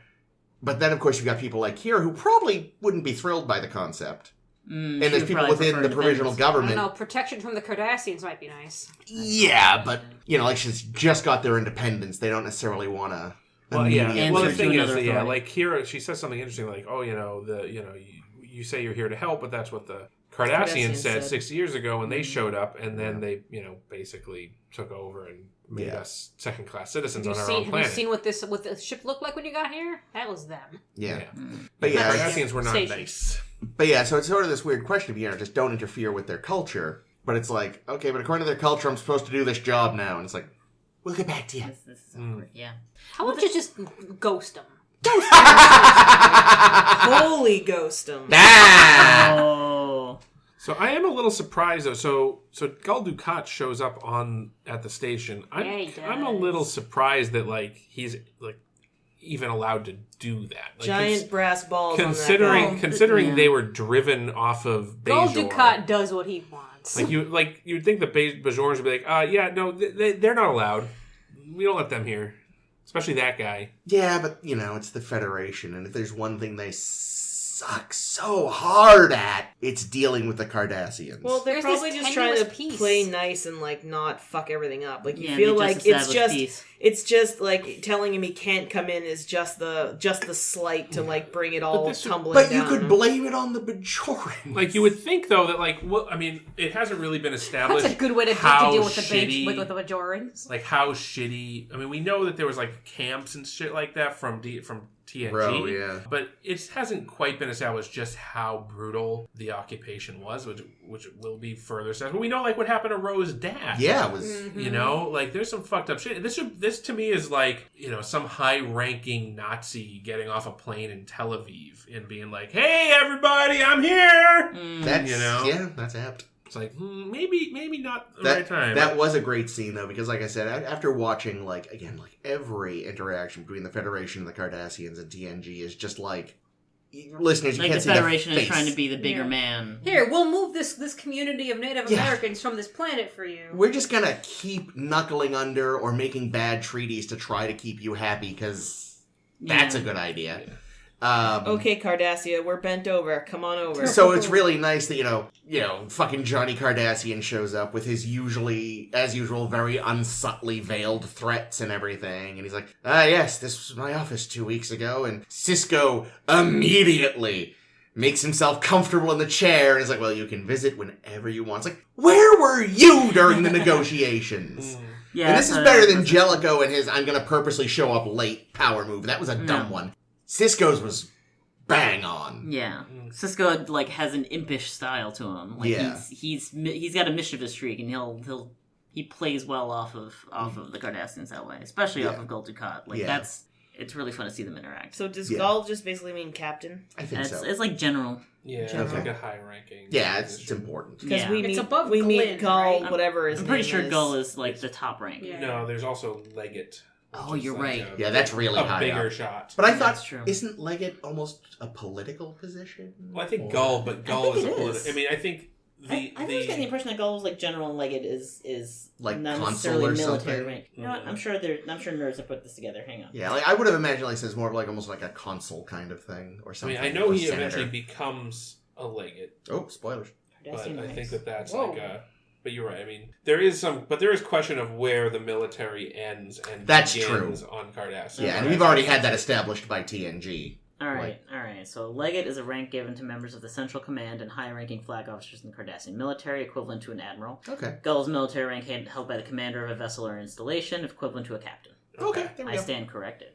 but then of course you've got people like Kira who probably wouldn't be thrilled by the concept, and she there's would people probably within prefer the provisional independence. I don't government. know, protection from the Cardassians might be nice. Yeah, but like she's just got their independence, they don't necessarily want to. Well, yeah. Answer Well, the to thing is, another that, authority. like Kira, she says something interesting, like, "Oh, you say you're here to help, but that's what the Cardassians said 60 years ago when they showed up, and then they, basically took over and made us second-class citizens on our own Have you planet." seen what the ship looked like when you got here? That was them. Yeah. The But yeah, Cardassians were not Station. nice. But yeah, so it's sort of this weird question of, just don't interfere with their culture. But it's like, okay, but according to their culture, I'm supposed to do this job now. And it's like, we'll get back to you. This is awkward, yeah. How about you just ghost them? Holy ghost 'em. Ah! Oh. So I am a little surprised, though. So Gul Dukat shows up at the station. Yeah, he I'm a little surprised that, he's, even allowed to do that. Like, Giant brass balls considering on that. considering yeah. they were driven off of Gul Bajor. Dukat does what he wants. You'd think the Bajorans would be like, they're not allowed. We don't let them here, especially that guy. Yeah, but, it's the Federation. And if there's one thing they sucks so hard at, it's dealing with the Cardassians. Well, they're There's probably this just trying to tenuous piece. play nice and like not fuck everything up. Like you Yeah, feel they like it's established just peace. it's just like telling him he can't come in is just the slight to like bring it all this- tumbling but down. you could blame it on the Bajoran. Like, you would think, though, that, like, well, I mean, it hasn't really been established. That's a good way to how deal with the shitty, with the Bajorans. like, how shitty. I mean, we know that there was, like, camps and shit like that from TNG. Bro, yeah. But it hasn't quite been established just how brutal the occupation was, which will be further established. But we know, like, what happened to Rose's dad. Yeah, it was... You know, like, there's some fucked up shit. This to me is like, you know, some high-ranking Nazi getting off a plane in Tel Aviv and being like, "Hey, everybody, I'm here." That's, You know? yeah, that's apt. It's like, maybe not the right time. That was a great scene, though, because, like I said, after watching, like, again, like, every interaction between the Federation and the Cardassians and TNG is just like... Listeners, you Like can't the see Federation the is trying to face. be the bigger Yeah. man. Here, we'll move this community of Native Yeah. Americans from this planet for you. We're just gonna keep knuckling under or making bad treaties to try to keep you happy, because that's Yeah. a good idea. Okay, Cardassia, we're bent over. Come on over. So it's really nice that, you know, fucking Johnny Cardassian shows up with his usually, as usual, very unsubtly veiled threats and everything. And he's like, yes, this was my office 2 weeks ago. And Sisko immediately makes himself comfortable in the chair and is like, well, you can visit whenever you want. It's like, where were you during the negotiations? Yeah, And this is so- better than Jellicoe and his I'm going to purposely show up late power move. That was a dumb one. Sisko's was bang on. Yeah, Sisko like has an impish style to him. Like Yeah. he's got a mischievous streak, and he plays well off of the Cardassians that way, especially off Yeah. of Gul Dukat. Like Yeah. it's really fun to see them interact. So does Yeah. Gull just basically mean captain? I think so. It's like general. Yeah, it's Okay. like a high ranking. Yeah, it's important. Because Yeah. we It's meet above we meet Glynn, Gull, right? whatever his I'm pretty name sure is. Gull is like the top rank. Yeah. No, there's also Leggett. Oh, which is you're right. a- Yeah, that's really a high bigger up. shot. But I That's thought, true. isn't Leggett almost a political position? Well, I think Or- Gull, but Gull think is a it political. is. I mean, I think I always get the impression that Gull is like general and Leggett is Like not consul necessarily or military something? rank. You know what? I'm sure nerds have put this together. Hang on. Yeah, like I would have imagined like it's more of like almost like a consul kind of thing or I something. mean, I know or he senator. eventually becomes a Leggett, Oh, spoilers. but Cardassian I think ranks. that's Whoa. like a. But you're right. I mean, there is question of where the military ends and That's begins on Cardassian. Yeah, and we've already had that established by TNG. All right. So Leggett is a rank given to members of the Central Command and high-ranking flag officers in the Cardassian military, equivalent to an admiral. Okay. Gull's military rank held by the commander of a vessel or installation, equivalent to a captain. Okay, there we I go. stand corrected.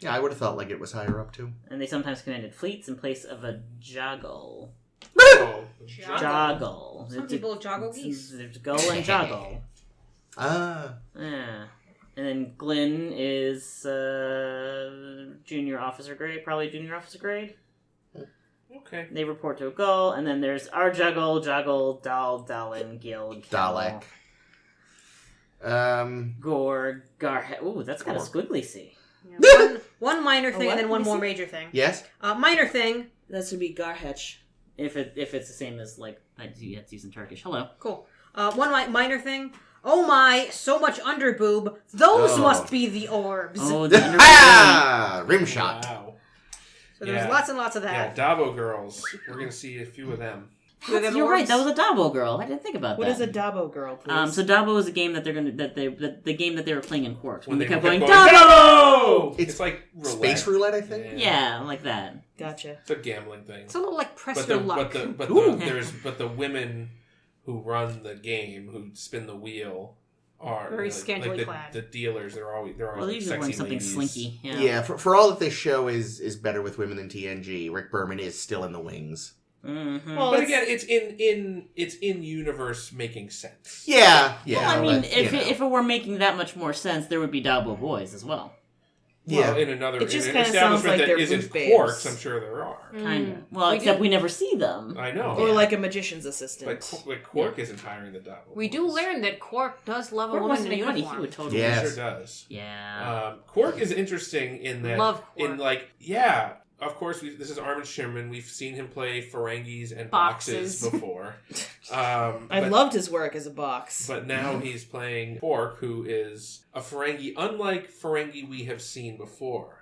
Yeah, I would have thought Leggett was higher up too. And they sometimes commanded fleets in place of a joggle. Oh, Joggle. Some people joggle geese. There's Gull and joggle. Ah. Yeah. And then Glynn is junior officer grade, probably junior officer grade. okay. They report to a Gull, and then there's our Joggle, Dalin, Gil, Dalek. Gore, Garhet. Ooh, that's kind of squiggly C. Yeah, one minor thing what? and then one Let me more see. major thing. Yes? Minor thing. That should be Garhetch. If it's the same as like you have to use in Turkish. Hello. Cool. Minor thing. Oh my, so much underboob. Those Oh. must be the orbs. Oh, the underboob. Ah! Rim shot. Wow. So there's Yeah. lots and lots of Yeah, that. Dabo girls. We're gonna see a few of them. You're right. That was a Dabo girl. I didn't think about What that. is a Dabo girl, please? So Dabo is a game that the game that they were playing in Quarks when they kept kept going going, Dabo. It's like roulette. Space roulette, I think? Yeah, like that. Gotcha. It's a gambling thing. It's a little like press But your the, luck. but the women who run the game, who spin the wheel, are Very like scantily clad. the dealers. They're always Well, like they're usually sexy wearing something ladies. slinky. Yeah. Yeah, for all that this show is better with women than TNG, Rick Berman is still in the wings. Mm-hmm. Well, But it's- again, it's in universe making sense. Yeah, Well, I mean, but, if you know. it were making that much more sense, there would be Dabo boys as well. Yeah. Well, in another It just in kinda an sounds establishment like they're that isn't booth babes. Quarks, I'm sure there are. Kind of. Well, We except do- we never see them. I know. Or like a magician's assistant. Like Quark isn't hiring the Dabo. We do boys. learn that Quark does love a Quark woman wants in to a make money. uniform. He would totally. He Yes. sure does. Yeah. Quark is interesting in that, Love Quark. in like, yeah, of course, this is Armin Shimon. We've seen him play Ferengis and boxes Boxes. before. I But- loved his work as a box. But now he's playing Quark, who is a Ferengi, unlike Ferengi we have seen before.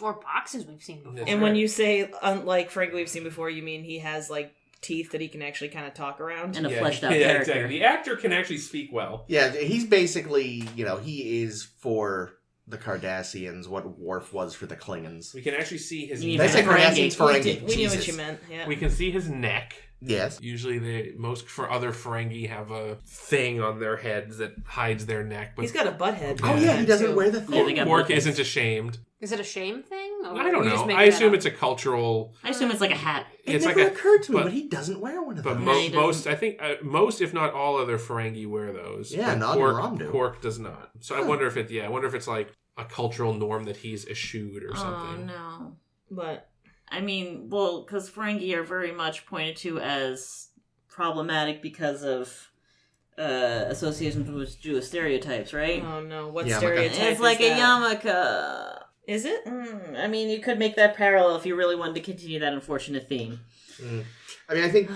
Or boxes we've seen before. That's And when right. you say, unlike Frank we've seen before, you mean he has, like, teeth that he can actually kind of talk around? And a fleshed out character. Exactly. The actor can actually speak well. Yeah, he's basically, he is for the Cardassians what Worf was for the Klingons. We can actually see his You mean Did I say neck. Cardassians? Ferengi. We knew what Jesus. you meant, yeah. We can see his neck. Yes. Usually, most for other Ferengi have a thing on their heads that hides their neck. But He's got a butt head. Oh, yeah, he doesn't wear the Yeah, thing. they got Quark butt heads. isn't ashamed. Is it a shame thing? Or I don't you just know. making I that assume up? it's a cultural. I assume it's like a hat. It It's never like a. occurred to me, but- but he doesn't wear one of But those. No, he most, I think, most if not all other Ferengi wear those. Yeah, But Nog and Rom do. Quark does not. So I wonder if I wonder if it's like a cultural norm that he's eschewed or Oh, something. no. But I mean, well, because Ferengi are very much pointed to as problematic because of associations with Jewish stereotypes, right? oh no, what Yeah, stereotype It's like is a that? yarmulke. Is it? I mean, you could make that parallel if you really wanted to continue that unfortunate theme. I mean, I think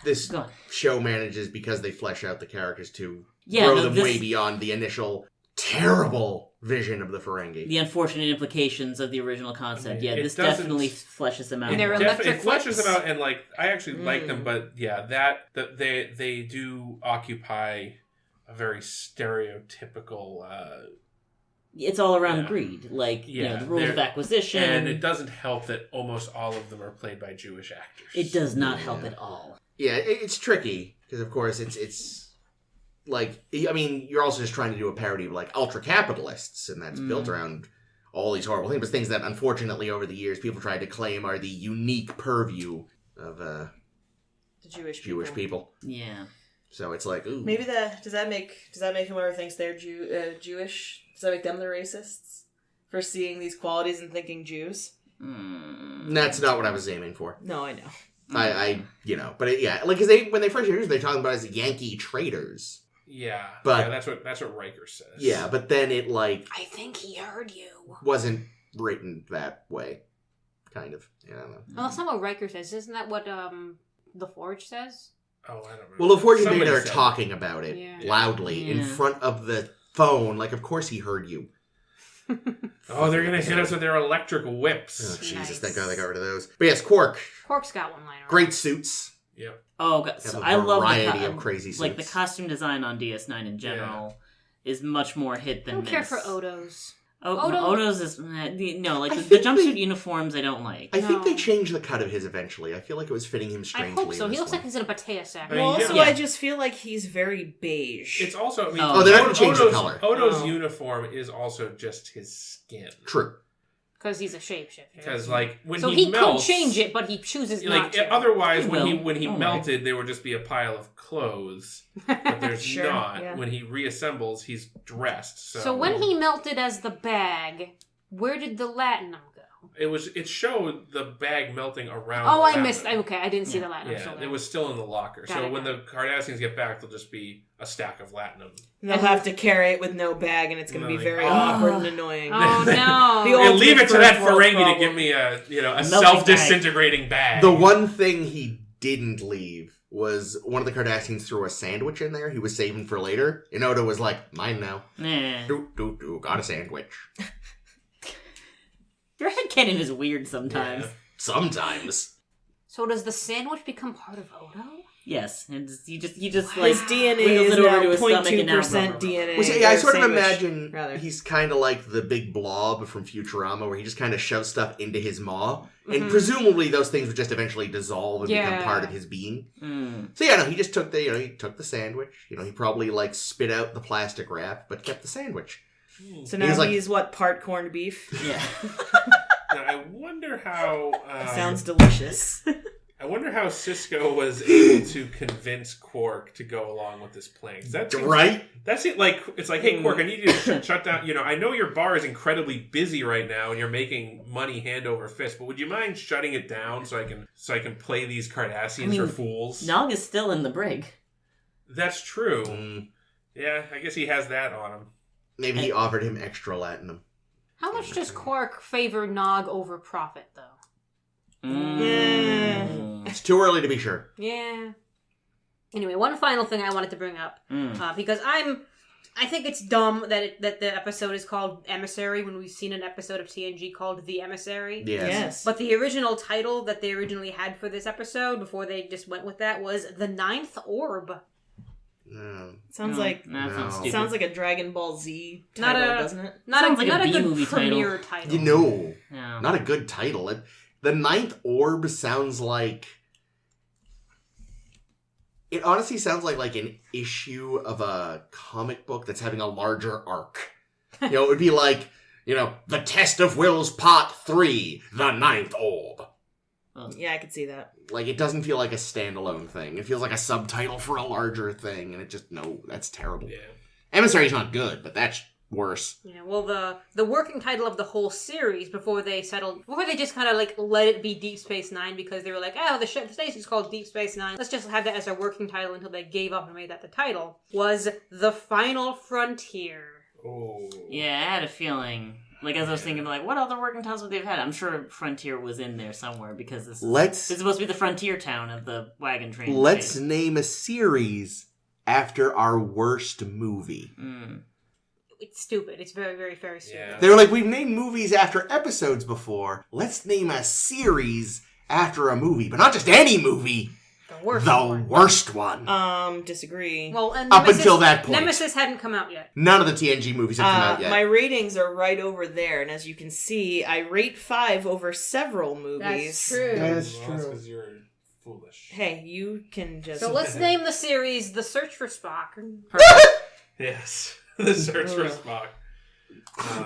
this Go on. show manages, because they flesh out the characters, to Yeah, grow no, them this- way beyond the initial terrible vision of the Ferengi. The unfortunate implications of the original concept. Yeah, It this doesn't- definitely fleshes them out. And they're It electric fleshes whips. them out, and like I actually like them, but yeah, that they do occupy a very stereotypical, It's all around Yeah. greed, like Yeah, the rules of they're- acquisition. and it doesn't help that almost all of them are played by Jewish actors. It does not help at all. Yeah, it's tricky, because of course it's like, I mean, you're also just trying to do a parody of like ultra capitalists, and that's built around all these horrible things, but things that unfortunately over the years people tried to claim are the unique purview of The Jewish people. Yeah. So it's like, ooh, Maybe does that make whoever thinks they're Jewish? Does that make them the racists for seeing these qualities and thinking Jews? that's not what I was aiming for. No, I know. I but yeah, like, because when they first introduced, they're talking about it as Yankee traders. Yeah, But- yeah, that's what Riker says. Yeah, but then it like I think he heard you. wasn't written that way, kind of. Yeah, I don't know. Well, that's not what Riker says. Isn't that what the Forge says? Oh, I don't remember. Well, the Forge and Somebody Data are said it. talking about it Yeah. loudly in Yeah. front of the phone. Like, of course he heard you. Oh, they're gonna hit us with their electric whips. Oh, Jesus, Nice. thank God they got rid of those. But yes, Quark, Quark's got one liner. great suits. Yep. Oh, God. Have So a I love variety of crazy suits. like the costume design on DS9 in general is much more hit I than don't care miss. for Odo's. Odo's Odo- is no, like I the think jumpsuit they- uniforms I don't like. I think they No. changed the cut of his eventually. I feel like it was fitting him I strangely. hope so. in He this looks one. like he's in a Batea sack. I mean, Well, also, yeah. I just feel like he's very beige. It's also. I mean, Oh, they're not gonna change the Odo's- color. Odo's Oh. uniform is also just his skin. True. Because he's a shapeshifter. Because like when So he he melts, could change it, but he chooses like not to. otherwise, He when he will. Don't worry. melted, there would just be a pile of clothes. But there's Sure, not. yeah. When he reassembles, he's dressed. So, So when he melted as the bag, where did the latinum go? it showed the bag melting around. Oh, the I missed. latinum. Okay, I didn't see the latinum. Yeah, still it there. was still in the locker. Got So it, when got the Cardassians get back, there'll just be a stack of latinum. And they'll have to carry it with no bag, and it's going to be Like, very oh. awkward and annoying. Oh The no! old- And leave it to first that world Ferengi to problem. give me a Melting self-disintegrating bag. The one thing he didn't leave was one of the Cardassians threw a sandwich in there he was saving for later. And Odo was like, mine now. Nah. Got a sandwich. Your headcanon is weird sometimes. Yeah. Sometimes. So does the sandwich become part of Odo? Yes, and he just His like DNA wiggles is it over now to his stomach and now 0.2% DNA. Well, see, yeah, I or sort of sandwich, imagine rather. he's kind of like the big blob from Futurama, where he just kind of shoves stuff into his maw, and Mhm. presumably those things would just eventually dissolve and become Yeah. part of his being. Mm. So yeah, no, he just took he took the sandwich. He probably like spit out the plastic wrap, but kept the sandwich. So He now was like- he's what, part corned beef? Yeah. Now, I wonder how. Sounds delicious. I wonder how Cisco was able to convince Quark to go along with this plan. 'Cause that seems, Right? That's it. Like it's like, hey, Quark, I need you to shut down. I know your bar is incredibly busy right now, and you're making money hand over fist. But would you mind shutting it down so I can play these Cardassians for fools? Nog is still in the brig. That's true. Mm, Yeah, I guess he has that on him. maybe he offered him extra latinum. How much does Quark favor Nog over Prophet, though? Mm. It's too early to be sure. Yeah. Anyway, one final thing I wanted to bring up, Mm. because I'm I think it's dumb that the episode is called Emissary when we've seen an episode of TNG called The Emissary. Yes. But the original title that they originally had for this episode, before they just went with that, was The Ninth Orb. No. Sounds No, like no, that sounds No. stupid. sounds like a Dragon Ball Z Not title, a- doesn't it? Sounds like a not a good B-movie premiere title. You know, Yeah. not a good title. The Ninth Orb sounds like... It honestly sounds like an issue of a comic book that's having a larger arc. It would be like, The Test of Will's Part 3, The Ninth Orb. Yeah, I could see that. Like, it doesn't feel like a standalone thing. It feels like a subtitle for a larger thing, and no, that's terrible. Yeah. Emissary's not good, but that's worse. Yeah, well, the working title of the whole series before they just kind of like let it be Deep Space Nine because they were like, the station's called Deep Space Nine. Let's just have that as our working title until they gave up and made that the title. Was The Final Frontier. Oh. Yeah, I had a feeling. Like, as I was thinking, like, what other working titles would they have had? I'm sure Frontier was in there somewhere because this is supposed to be the frontier town of the wagon train. Let's space. name a series after our worst movie. Mm. It's stupid. It's very, very, very stupid. Yeah. They were like, we've named movies after episodes before. Let's name a series after a movie, but not just any movie. The worst The one. worst one. Disagree. Well, and Up until that point. Nemesis hadn't come out yet. None of the TNG movies have come out yet. My ratings are right over there, and as you can see, I rate 5 over several movies. That's true. That's Well, true. because you're foolish. Hey, you can just... So let's name the series The Search for Spock. Yes. The search for Spock.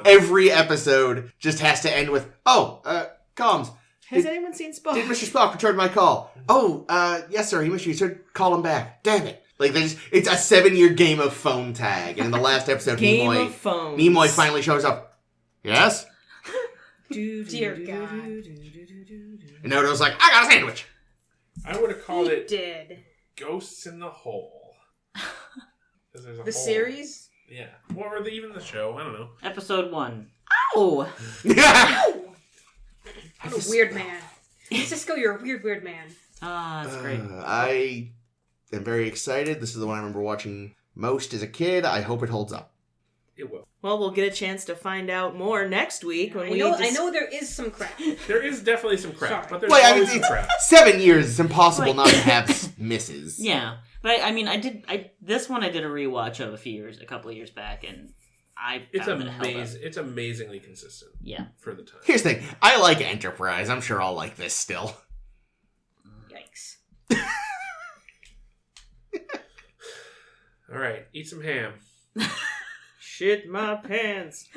Every episode just has to end with, comms. Has anyone seen Spock? Did Mr. Spock return my call? Oh, yes, sir. He missed you. Sir, call him back. Damn it. Like, it's a 7-year game of phone tag. And in the last episode, Game Nimoy, of Phones. Nimoy finally shows up. Yes? Dear God. And Odo's like, I got a sandwich. I would have called He it did. Ghosts in the Hole. 'Cause there's a The hole. series? Yeah. Or even the show. I don't know. Episode 1. Ow! What a weird man. Cisco, you're a weird, weird man. Ah, that's great. I am very excited. This is the one I remember watching most as a kid. I hope it holds up. It will. Well, we'll get a chance to find out more next week when I we... know there is some crap. There is definitely some crap, Sorry. but there's Well, I mean, always some it's crap. 7 years. It's impossible Like- not to have misses. Yeah, but I mean, this one I did a rewatch of a couple of years back, and I It's found that it held up. amazing. It's amazingly consistent Yeah. for the time. Here's the thing. I like Enterprise. I'm sure I'll like this still. Yikes. All right, eat some ham. Shit my pants.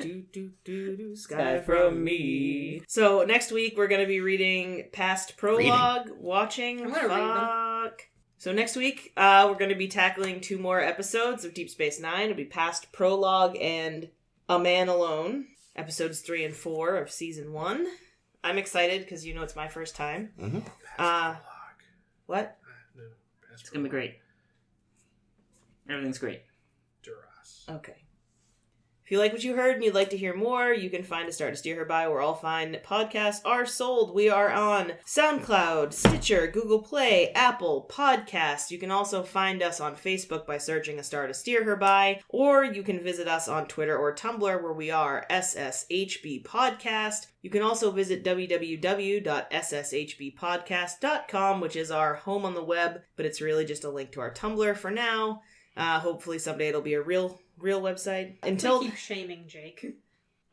Sky from me. So next week we're gonna be reading past prologue, watching. I'm gonna read them. Fuck. So next week we're gonna be tackling 2 more episodes of Deep Space Nine. It'll be past prologue and A Man Alone, episodes 3 and 4 of season 1. I'm excited because it's my first time. Mm-hmm. What? No, It's gonna be great. Everything's great. Duras. Okay. If you like what you heard and you'd like to hear more, you can find A Star to Steer Her By where all fine podcasts are sold. We are on SoundCloud, Stitcher, Google Play, Apple Podcasts. You can also find us on Facebook by searching A Star to Steer Her By, or you can visit us on Twitter or Tumblr where we are SSHB Podcast. You can also visit www.sshbpodcast.com, which is our home on the web, but it's really just a link to our Tumblr for now. Hopefully someday it'll be a real website. Until I keep shaming Jake.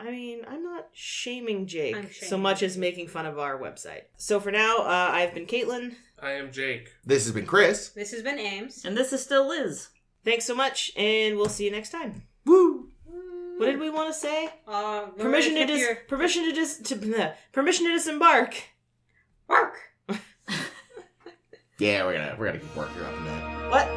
I mean, I'm not shaming Jake I'm so shaming much as making fun of our website. So for now, I've been Caitlin. I am Jake. This has been Chris. This has been Ames. And this is still Liz. Thanks so much, and we'll see you next time. Woo! What did we want to say? Permission to permission to disembark. Bark! Yeah, we're gonna keep working on that. What?